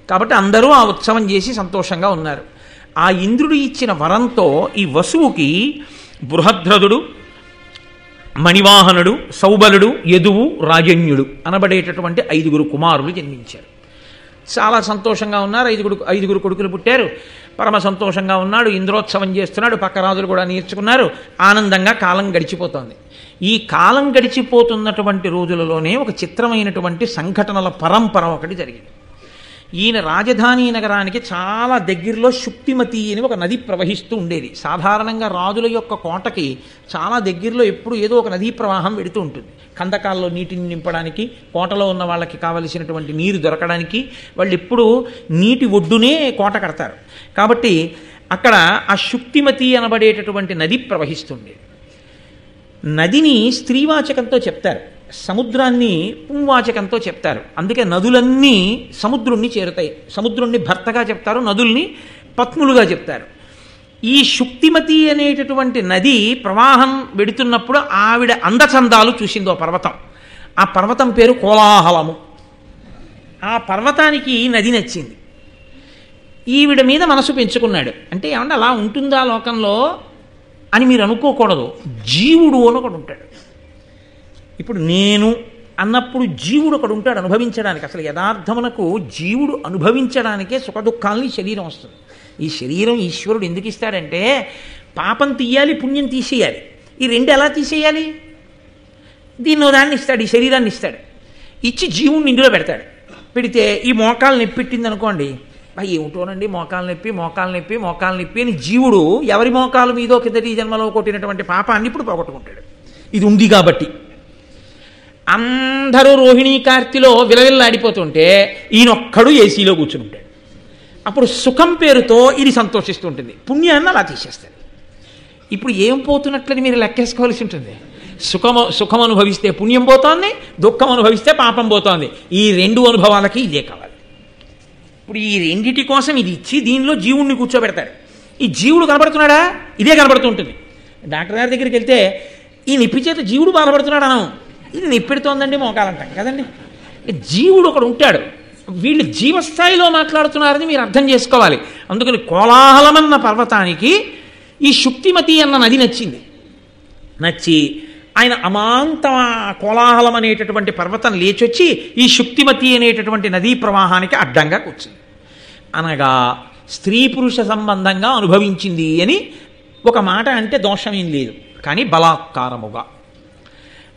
కాబట్టి అందరూ ఆ ఉత్సవం చేసి సంతోషంగా ఉన్నారు. ఆ ఇంద్రుడు ఇచ్చిన వరంతో ఈ వసువుకి బృహద్రథుడు, మణివాహనుడు, సౌబలుడు, యదువు, రాజన్యుడు అనబడేటటువంటి 5 కుమారులు జన్మించారు. చాలా సంతోషంగా ఉన్నారు. 5 కొడుకులు పుట్టారు. పరమ సంతోషంగా ఉన్నాడు. ఇంద్రోత్సవం చేస్తున్నాడు. పక్క రాజులు కూడా నేర్చుకున్నారు. ఆనందంగా కాలం గడిచిపోతోంది. ఈ కాలం గడిచిపోతున్నటువంటి రోజులలోనే ఒక చిత్రమైనటువంటి సంఘటనల పరంపర ఒకటి జరిగింది. ఈయన రాజధాని నగరానికి చాలా దగ్గరలో శుక్తిమతి అని ఒక నది ప్రవహిస్తూ ఉండేది. సాధారణంగా రాజుల యొక్క కోటకి చాలా దగ్గరలో ఎప్పుడు ఏదో ఒక నదీ ప్రవాహం వెడుతూ ఉంటుంది. కందకాల్లో నీటిని నింపడానికి, కోటలో ఉన్న వాళ్ళకి కావలసినటువంటి నీరు దొరకడానికి వాళ్ళు ఎప్పుడు నీటి ఒడ్డునే కోట కడతారు. కాబట్టి అక్కడ ఆ శుక్తిమతి అనబడేటటువంటి నది ప్రవహిస్తుండేది. నదిని స్త్రీవాచకంతో చెప్తారు. సముద్రాన్ని పుంవాచకంతో చెప్తారు. అందుకే నదులన్నీ సముద్రుణ్ణి చేరుతాయి. సముద్రుణ్ణి భర్తగా చెప్తారు, నదుల్ని పత్నులుగా చెప్తారు. ఈ శుక్తిమతి అనేటటువంటి నది ప్రవాహం వెడుతున్నప్పుడు ఆవిడ అందచందాలు చూసిందో పర్వతం. ఆ పర్వతం పేరు కోలాహలము. ఆ పర్వతానికి నది నచ్చింది. ఈవిడ మీద మనసు పెంచుకున్నాడు. అంటే ఏమన్నా అలా ఉంటుందా లోకంలో అని మీరు అనుకోకూడదు. జీవుడు అని ఒకడు ఉంటాడు. ఇప్పుడు నేను అన్నప్పుడు జీవుడు ఒకడు ఉంటాడు అనుభవించడానికి. అసలు యథార్థమునకు జీవుడు అనుభవించడానికే సుఖదుఖాలని శరీరం వస్తుంది. ఈ శరీరం ఈశ్వరుడు ఎందుకు ఇస్తాడంటే పాపం తీయాలి, పుణ్యం తీసేయాలి. ఈ రెండు ఎలా తీసేయాలి? దీన్నో దాన్ని ఇస్తాడు, ఈ శరీరాన్ని ఇస్తాడు. ఇచ్చి జీవుడిని ఇందులో పెడతాడు. పెడితే ఈ మోకాలు నొప్పి పెట్టింది అనుకోండి, ఏమిటోనండి మోకాలు నొప్పి అని జీవుడు ఎవరి మోకాలు మీదో కిందటి జన్మలో కొట్టినటువంటి పాపాన్ని ఇప్పుడు పోగొట్టుకుంటాడు. ఇది ఉంది కాబట్టి. అందరూ రోహిణీ కార్తీలో విలవిల్లాడిపోతుంటే ఈయనొక్కడు ఏసీలో కూర్చుంటాడు. అప్పుడు సుఖం పేరుతో ఇది సంతోషిస్తుంటుంది. పుణ్యాన్ని అలా తీసేస్తాడు. ఇప్పుడు ఏం పోతున్నట్లని మీరు లెక్కేసుకోవాల్సి ఉంటుంది. సుఖం అనుభవిస్తే పుణ్యం పోతోంది, దుఃఖం అనుభవిస్తే పాపం పోతోంది. ఈ రెండు అనుభవాలకి ఇదే కావాలి. ఇప్పుడు ఈ రెండిటి కోసం ఇది ఇచ్చి దీనిలో జీవుణ్ణి కూర్చోబెడతాడు. ఈ జీవుడు కనబడుతున్నాడా? ఇదే కనబడుతుంటుంది. డాక్టర్ గారి దగ్గరికి వెళ్తే ఈ నొప్పి చేత జీవుడు బాధపడుతున్నాడు అనం. ఇది నొప్పెడుతోందండి మోకాలంటాం కదండి. జీవుడు ఒకడు ఉంటాడు. వీళ్ళు జీవస్థాయిలో మాట్లాడుతున్నారని మీరు అర్థం చేసుకోవాలి. అందుకని కోలాహలమన్న పర్వతానికి ఈ శుక్తిమతి అన్న నది నచ్చింది. నచ్చి ఆయన అమాంత కోలాహలం అనేటటువంటి పర్వతం లేచొచ్చి ఈ శుక్తిమతి అనేటటువంటి నదీ ప్రవాహానికి అడ్డంగా కూర్చుంది. అనగా స్త్రీ పురుష సంబంధంగా అనుభవించింది అని ఒక మాట అంటే దోషమేం లేదు. కానీ బలాత్కారముగా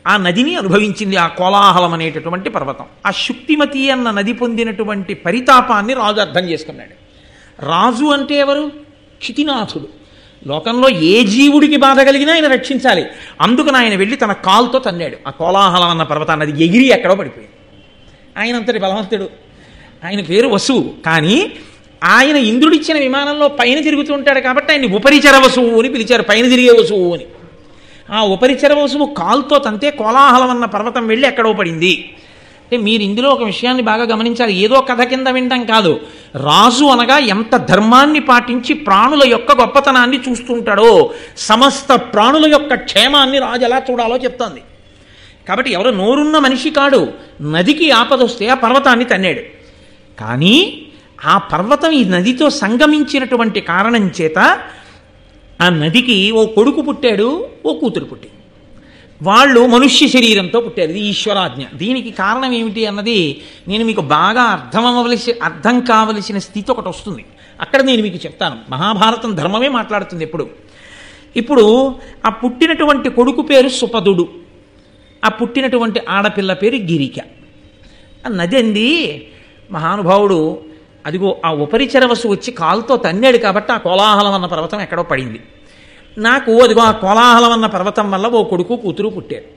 ఆ నదిని అనుభవించింది ఆ కోలాహలం అనేటటువంటి పర్వతం. ఆ శుక్తిమతి అన్న నది పొందినటువంటి పరితాపాన్ని రాజు అర్థం చేసుకున్నాడు. రాజు అంటే ఎవరు? క్షితినాథుడు. లోకంలో ఏ జీవుడికి బాధ కలిగినా ఆయన రక్షించాలి. అందుకని ఆయన వెళ్ళి తన కాలుతో తన్నాడు ఆ కోలాహలం అన్న పర్వతాన్ని. అది ఎగిరి ఎక్కడో పడిపోయింది. ఆయన అంతటి బలవంతుడు. ఆయన పేరు వసువు. కానీ ఆయన ఇంద్రుడిచ్చిన విమానంలో పైన తిరుగుతుంటాడు కాబట్టి ఆయన్ని ఉపరిచర వసువు అని పిలిచారు. పైన తిరిగే వసువు అని. ఆ ఉపరిచర వసువు కాలుతో తంతే కోలాహలం అన్న పర్వతం వెళ్ళి ఎక్కడో పడింది. అంటే మీరు ఇందులో ఒక విషయాన్ని బాగా గమనించాలి. ఏదో కథ కింద వినడం కాదు. రాజు అనగా ఎంత ధర్మాన్ని పాటించి ప్రాణుల యొక్క గొప్పతనాన్ని చూస్తుంటాడో, సమస్త ప్రాణుల యొక్క క్షేమాన్ని రాజు ఎలా చూడాలో చెప్తోంది. కాబట్టి ఎవరు నోరున్న మనిషి కాడు. నదికి ఆపదొస్తే ఆ పర్వతాన్ని తన్నాడు. కానీ ఆ పర్వతం ఈ నదితో సంగమించినటువంటి కారణం చేత ఆ నదికి ఓ కొడుకు పుట్టాడు, ఓ కూతురు పుట్టింది. వాళ్ళు మనుష్య శరీరంతో పుట్టారు. ఇది ఈశ్వరాజ్ఞ. దీనికి కారణం ఏమిటి అన్నది నేను మీకు బాగా అర్థం కావలసిన స్థితి ఒకటి వస్తుంది. అక్కడ నేను మీకు చెప్తాను. మహాభారతం ధర్మమే మాట్లాడుతుంది ఎప్పుడు. ఇప్పుడు ఆ పుట్టినటువంటి కొడుకు పేరు సుపదుడు, ఆ పుట్టినటువంటి ఆడపిల్ల పేరు గిరిక. ఆ నది అంది మహానుభావుడు అదిగో ఆ ఉపరిచర వసువు వచ్చి కాలుతో తన్నాడు కాబట్టి ఆ కోలాహలం అన్న పర్వతం ఎక్కడో పడింది. నాకు అదిగో ఆ కోలాహలం అన్న పర్వతం వల్ల ఓ కొడుకు కూతురు పుట్టారు.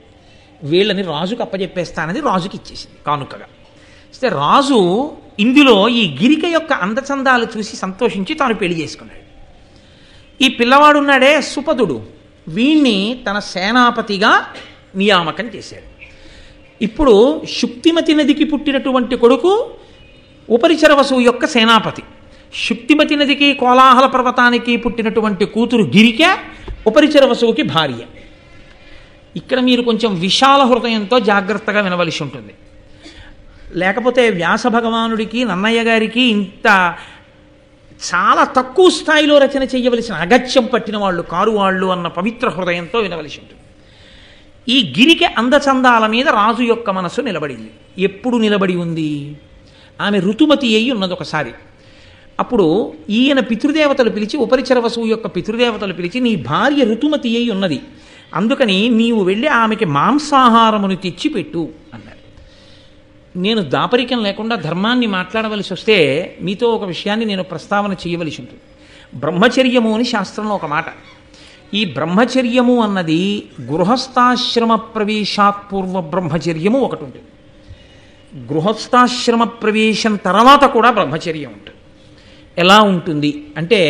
వీళ్ళని రాజుకు అప్పచెప్పేస్తానని రాజుకి ఇచ్చేసింది కానుకగా. అయితే రాజు ఇందులో ఈ గిరిక యొక్క అందచందాలు చూసి సంతోషించి తాను పెళ్లి చేసుకున్నాడు. ఈ పిల్లవాడు ఉన్నాడే సుపదుడు, వీణ్ణి తన సేనాపతిగా నియామకం చేశాడు. ఇప్పుడు శుక్తిమతి నదికి పుట్టినటువంటి కొడుకు ఉపరిచర వసువు యొక్క సేనాపతి. శుక్తిమతి నదికి కోలాహల పర్వతానికి పుట్టినటువంటి కూతురు గిరిక ఉపరిచర వసువుకి భార్య. ఇక్కడ మీరు కొంచెం విశాల హృదయంతో జాగ్రత్తగా వినవలసి ఉంటుంది. లేకపోతే వ్యాస భగవానుడికి నన్నయ్య గారికి ఇంత చాలా తక్కువ స్థాయిలో రచన చేయవలసిన అగత్యం పట్టిన వాళ్ళు కారు వాళ్ళు అన్న పవిత్ర హృదయంతో వినవలసి ఉంటుంది. ఈ గిరిక అందచందాల మీద రాజు యొక్క మనసు నిలబడింది. ఎప్పుడు నిలబడి ఉంది? ఆమె ఋతుమతి అయి ఉన్నది ఒకసారి. అప్పుడు ఈయన పితృదేవతలు పిలిచి, ఉపరిచర వసువు యొక్క పితృదేవతలు పిలిచి, నీ భార్య ఋతుమతి అయి ఉన్నది, అందుకని నీవు వెళ్ళి ఆమెకి మాంసాహారమును తెచ్చిపెట్టు అన్నారు. నేను దాపరికం లేకుండా ధర్మాన్ని మాట్లాడవలసి వస్తే మీతో ఒక విషయాన్ని నేను ప్రస్తావన చేయవలసి ఉంటుంది. బ్రహ్మచర్యము అని శాస్త్రంలో ఒక మాట. ఈ బ్రహ్మచర్యము అన్నది గృహస్థాశ్రమ ప్రవేశాత్పూర్వ బ్రహ్మచర్యము ఒకటి ఉంటుంది. గృహస్థాశ్రమ ప్రవేశం తర్వాత కూడా బ్రహ్మచర్యం ఉంటుంది. ఎలా ఉంటుంది అంటే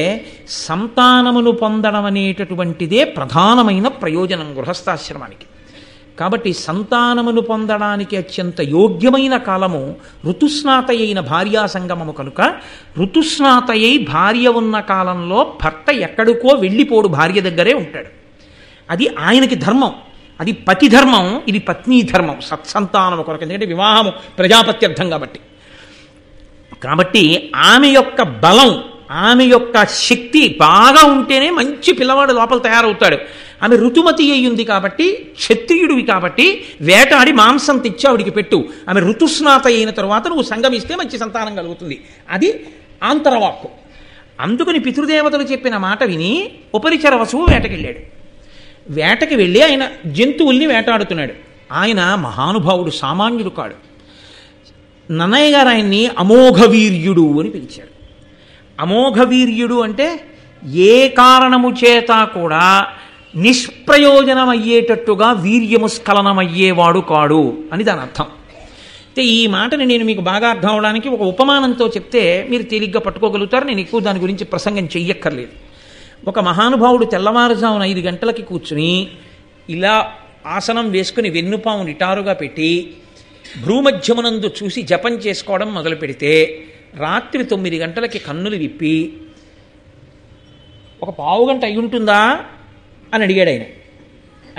సంతానమును పొందడం అనేటటువంటిదే ప్రధానమైన ప్రయోజనం గృహస్థాశ్రమానికి. కాబట్టి సంతానమును పొందడానికి అత్యంత యోగ్యమైన కాలము ఋతుస్నాత అయిన భార్యా సంగమము కనుక ఋతుస్నాత అయి భార్య ఉన్న కాలంలో భర్త ఎక్కడికో వెళ్ళిపోడు, భార్య దగ్గరే ఉంటాడు. అది ఆయనకి ధర్మం, అది పతి ధర్మం, ఇది పత్నీ ధర్మం, సత్సంతానము కొరకు. ఎందుకంటే వివాహము ప్రజాపత్యర్థం కాబట్టి ఆమె యొక్క బలం, ఆమె యొక్క శక్తి బాగా ఉంటేనే మంచి పిల్లవాడు లోపల తయారవుతాడు. ఆమె ఋతుమతి అయ్యింది కాబట్టి, క్షత్రియుడివి కాబట్టి వేటాడి మాంసం తెచ్చి ఆవిడికి పెట్టు. ఆమె ఋతుస్నాత అయిన తర్వాత నువ్వు సంగమిస్తే మంచి సంతానం కలుగుతుంది. అది ఆంతరవాక్కు. అందుకని పితృదేవతలు చెప్పిన మాట విని ఉపరిచర వసువు వేటకెళ్ళాడు. వేటకి వెళ్ళి ఆయన జంతువుల్ని వేటాడుతున్నాడు. ఆయన మహానుభావుడు, సామాన్యుడు కాడు. నన్నయ్య గారు ఆయన్ని అమోఘవీర్యుడు అని పిలిచాడు. అమోఘవీర్యుడు అంటే ఏ కారణము చేత కూడా నిష్ప్రయోజనమయ్యేటట్టుగా వీర్యము స్ఖలనమయ్యేవాడు కాడు అని దాని అర్థం. అయితే ఈ మాటని నేను మీకు బాగా అర్థం అవడానికి ఒక ఉపమానంతో చెప్తే మీరు తేలిగ్గా పట్టుకోగలుగుతారు. నేను ఎక్కువ దాని గురించి ప్రసంగం చెయ్యక్కర్లేదు. ఒక మహానుభావుడు తెల్లవారుజామున 5 గంటలకి కూర్చుని ఇలా ఆసనం వేసుకుని వెన్నుపాము నిటారుగా పెట్టి భ్రూమధ్యమునందు చూసి జపం చేసుకోవడం మొదలు పెడితే రాత్రి 9 గంటలకి కన్నులు విప్పి ఒక పావుగంట అయి ఉంటుందా అని అడిగాడు ఆయన.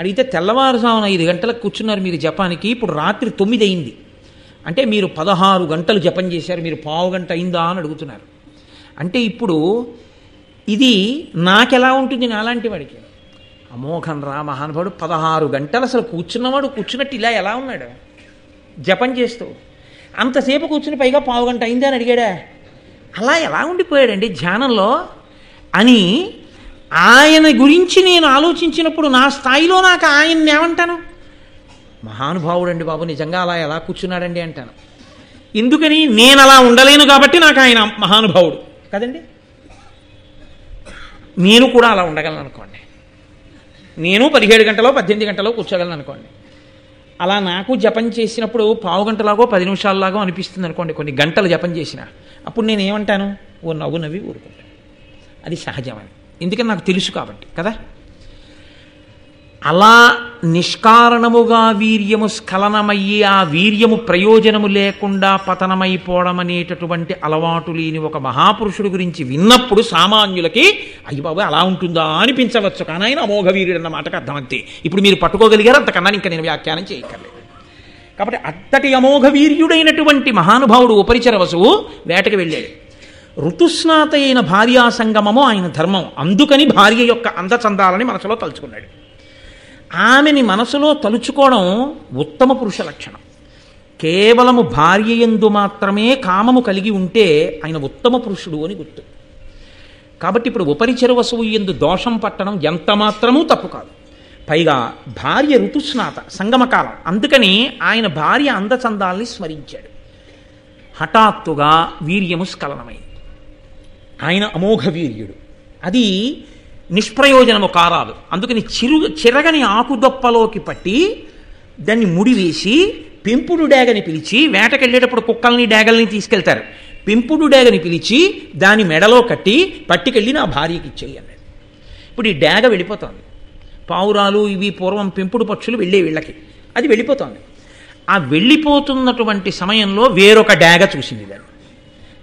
అడిగితే తెల్లవారుజామున 5 గంటలకు కూర్చున్నారు మీరు జపానికి, ఇప్పుడు రాత్రి 9 అయింది అంటే మీరు 16 గంటలు జపం చేశారు, మీరు పావుగంట అయిందా అని అడుగుతున్నారు. అంటే ఇప్పుడు ఇది నాకెలా ఉంటుంది నాలాంటి వాడికి? అమోఘం రా మహానుభావుడు, 16 గంటలు అసలు కూర్చున్నవాడు కూర్చున్నట్టు ఇలా ఎలా ఉన్నాడు జపం చేస్తూ? అంతసేపు కూర్చుని పైగా పావుగంట అయిందా అని అడిగాడా? అలా ఎలా ఉండిపోయాడండి ధ్యానంలో అని ఆయన గురించి నేను ఆలోచించినప్పుడు నా స్థాయిలో నాకు ఆయన్ని ఏమంటాను? మహానుభావుడండి బాబు, నిజంగా అలా ఎలా కూర్చున్నాడండి అంటాను. ఎందుకని? నేను అలా ఉండలేను కాబట్టి నాకు ఆయన మహానుభావుడు కదండి. నేను కూడా అలా ఉండగలను అనుకోండి, నేను 17 గంటలో 18 గంటలో కూర్చోగలను అనుకోండి. అలా నాకు జపం చేసినప్పుడు పావుగంటలాగో 10 నిమిషాలలాగో అనిపిస్తుంది అనుకోండి, కొన్ని గంటలు జపం చేసిన అప్పుడు నేను ఏమంటాను? ఓ నవ్వు నవ్వి ఊరుకుంటాను. అది సహజమని, ఎందుకని నాకు తెలుసు కాబట్టి కదా. అలా నిష్కారణముగా వీర్యము స్ఖలనమయ్యి ఆ వీర్యము ప్రయోజనము లేకుండా పతనమైపోవడం అనేటటువంటి అలవాటు లేని ఒక మహాపురుషుడు గురించి విన్నప్పుడు సామాన్యులకి అయ్యి బాబు అలా ఉంటుందా అనిపించవచ్చు, కానీ ఆయన అమోఘ వీర్యుడు అన్న మాటకు అర్థం అంతే. ఇప్పుడు మీరు పట్టుకోగలిగారు, అంతకన్నా ఇంకా నేను వ్యాఖ్యానం చేయక్కర్లేదు. కాబట్టి అత్తటి అమోఘ వీర్యుడైనటువంటి మహానుభావుడు ఉపరిచర వసువు వేటకి వెళ్ళాడు. ఋతుస్నాత అయిన భార్యా సంగమము ఆయన ధర్మం. అందుకని భార్య యొక్క అందచందాలని మనసులో తలుచుకున్నాడు. ఆమెని మనసులో తలుచుకోవడం ఉత్తమ పురుష లక్షణం. కేవలము భార్య యందు మాత్రమే కామము కలిగి ఉంటే ఆయన ఉత్తమ పురుషుడు అని గుర్తు. కాబట్టి ఇప్పుడు ఉపరిచర వసువు యందు దోషం పట్టడం ఎంత మాత్రమూ తప్పు కాదు. పైగా భార్య ఋతుస్నాత సంగమకాలం, అందుకని ఆయన భార్య అందచందాల్ని స్మరించాడు. హఠాత్తుగా వీర్యము స్ఖలనమైంది. ఆయన అమోఘ వీర్యుడు. అది నిష్ప్రయోజనము కారాదు. అందుకని చిరగని ఆకుదొప్పలోకి పట్టి దాన్ని ముడివేసి పెంపుడు డేగని పిలిచి, వేటకెళ్ళేటప్పుడు కుక్కల్ని డేగల్ని తీసుకెళ్తారు, పెంపుడు డేగని పిలిచి దాని మెడలో కట్టి పట్టుకెళ్ళి నా భార్యకి ఇచ్చేయి అన్నాడు. ఇప్పుడు ఈ డేగ వెళ్ళిపోతుంది. పావురాలు ఇవి పూర్వం పెంపుడు పక్షులు వెళ్ళే వీళ్ళకి, అది వెళ్ళిపోతుంది. ఆ వెళ్ళిపోతున్నటువంటి సమయంలో వేరొక డేగ చూసింది. దాన్ని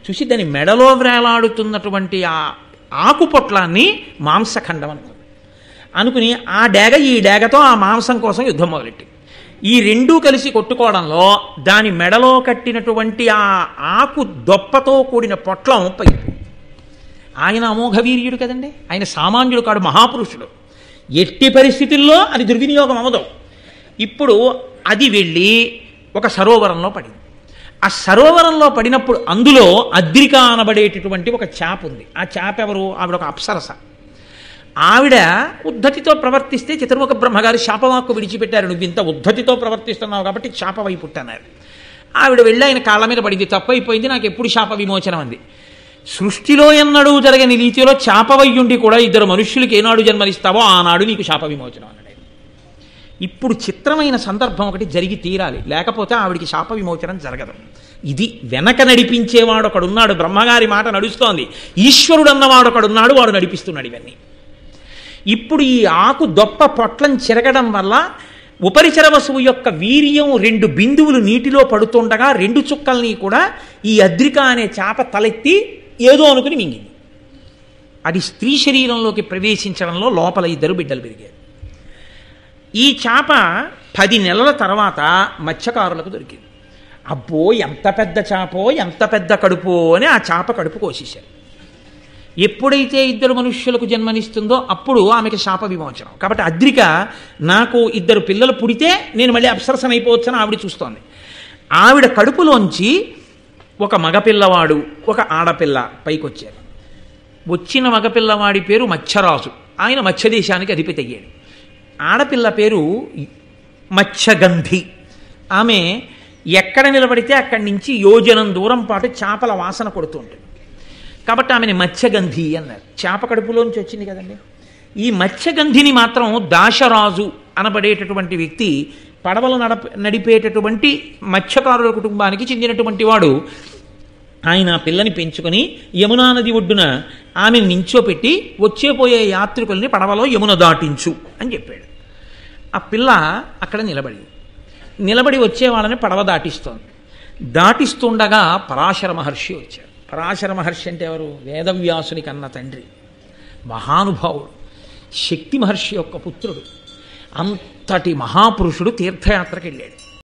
చూసి దాని మెడలో వేలాడుతున్నటువంటి ఆ ఆకు పొట్లాన్ని మాంసఖండం అనుకుని ఆ డేగ ఈ డేగతో ఆ మాంసం కోసం యుద్ధం మొదలెట్టి ఈ రెండూ కలిసి కొట్టుకోవడంలో దాని మెడలో కట్టినటువంటి ఆ ఆకు దొప్పతో కూడిన పొట్లం పైపు. ఆయన అమోఘ వీర్యుడు కదండి, ఆయన సామాన్యుడు కాడు, మహాపురుషుడు. ఎట్టి పరిస్థితుల్లో అది దుర్వినియోగం అవ్వదు. ఇప్పుడు అది వెళ్ళి ఒక సరోవరంలో పడింది. ఆ సరోవరంలో పడినప్పుడు అందులో అద్రిక అనబడేటటువంటి ఒక చేప ఉంది. ఆ చేప ఎవరు? ఆవిడ ఒక అప్సరస. ఆవిడ ఉద్ధతితో ప్రవర్తిస్తే చతుర్ముఖ బ్రహ్మగారి శాపవాక్కు విడిచిపెట్టారు. నువ్వు ఇంత ఉద్ధతితో ప్రవర్తిస్తున్నావు కాబట్టి శాప వైపుట్టన్నారు. ఆవిడ వెళ్ళి ఆయన కాళ్ళ మీద పడింది, తప్పైపోయింది, నాకు ఎప్పుడు శాప విమోచనం అంది. సృష్టిలో ఎన్నడూ జరగని రీతిలో శాపవయ్యుండి కూడా ఇద్దరు మనుష్యులకి ఏనాడు జన్మనిస్తావో ఆనాడు నీకు శాప విమోచనం అన్నాడు. ఇప్పుడు చిత్రమైన సందర్భం ఒకటి జరిగి తీరాలి, లేకపోతే ఆవిడికి శాప విమోచనం జరగదు. ఇది వెనక నడిపించేవాడు ఒకడున్నాడు. బ్రహ్మగారి మాట నడుస్తోంది, ఈశ్వరుడు అన్నవాడు ఒకడున్నాడు, వాడు నడిపిస్తున్నాడు ఇవన్నీ. ఇప్పుడు ఈ ఆకు దొప్ప పొట్లం చిరగడం వల్ల ఉపరిచర వసువు యొక్క వీర్యం 2 బిందువులు నీటిలో పడుతుండగా 2 చుక్కల్ని కూడా ఈ అద్రిక అనే చేప తలెత్తి ఏదో అనుకుని మింగింది. అది స్త్రీ శరీరంలోకి ప్రవేశించడంలో లోపల 2 బిడ్డలు పెరిగారు. ఈ చేప 10 నెలల తర్వాత మత్స్యకారులకు దొరికింది. అబ్బో ఎంత పెద్ద చేపో, ఎంత పెద్ద కడుపో అని ఆ చేప కడుపు కోసేశారు. ఎప్పుడైతే 2 మనుష్యులకు జన్మనిస్తుందో అప్పుడు ఆమెకి శాప విమోచనం. కాబట్టి అద్రిక నాకు 2 పిల్లలు పుడితే నేను మళ్ళీ అప్సరసనైపోవచ్చని ఆవిడ చూస్తోంది. ఆవిడ కడుపులోంచి ఒక మగపిల్లవాడు, ఒక ఆడపిల్ల పైకొచ్చారు. వచ్చిన మగపిల్లవాడి పేరు మత్స్యరాజు. ఆయన మత్స్యదేశానికి అధిపతి అయ్యాడు. ఆడపిల్ల పేరు మత్స్యగంధి. ఆమె ఎక్కడ నిలబడితే అక్కడి నుంచి యోజనం దూరం పాటు చేపల వాసన కొడుతూ ఉంటుంది. కాబట్టి ఆమెని మత్స్యగంధి అన్నారు. చేప కడుపులోంచి వచ్చింది కదండి. ఈ మత్స్యగంధిని మాత్రం దాశరాజు అనబడేటటువంటి వ్యక్తి, పడవలు నడిపేటటువంటి మత్స్యకారుల కుటుంబానికి చెందినటువంటి వాడు. ఆయన పిల్లని పెంచుకొని యమునా నది ఒడ్డున ఆమెను నించోపెట్టి వచ్చేపోయే యాత్రికుల్ని పడవలో యమున దాటించు అని చెప్పాడు. ఆ పిల్ల అక్కడ నిలబడి వచ్చే వాళ్ళని పడవ దాటిస్తోంది. దాటిస్తుండగా పరాశర మహర్షి వచ్చారు. పరాశర మహర్షి అంటే ఎవరు? వేదవ్యాసుని కన్న తండ్రి, మహానుభావుడు, శక్తి మహర్షి యొక్క పుత్రుడు. అంతటి మహాపురుషుడు తీర్థయాత్రకు వెళ్ళాడు.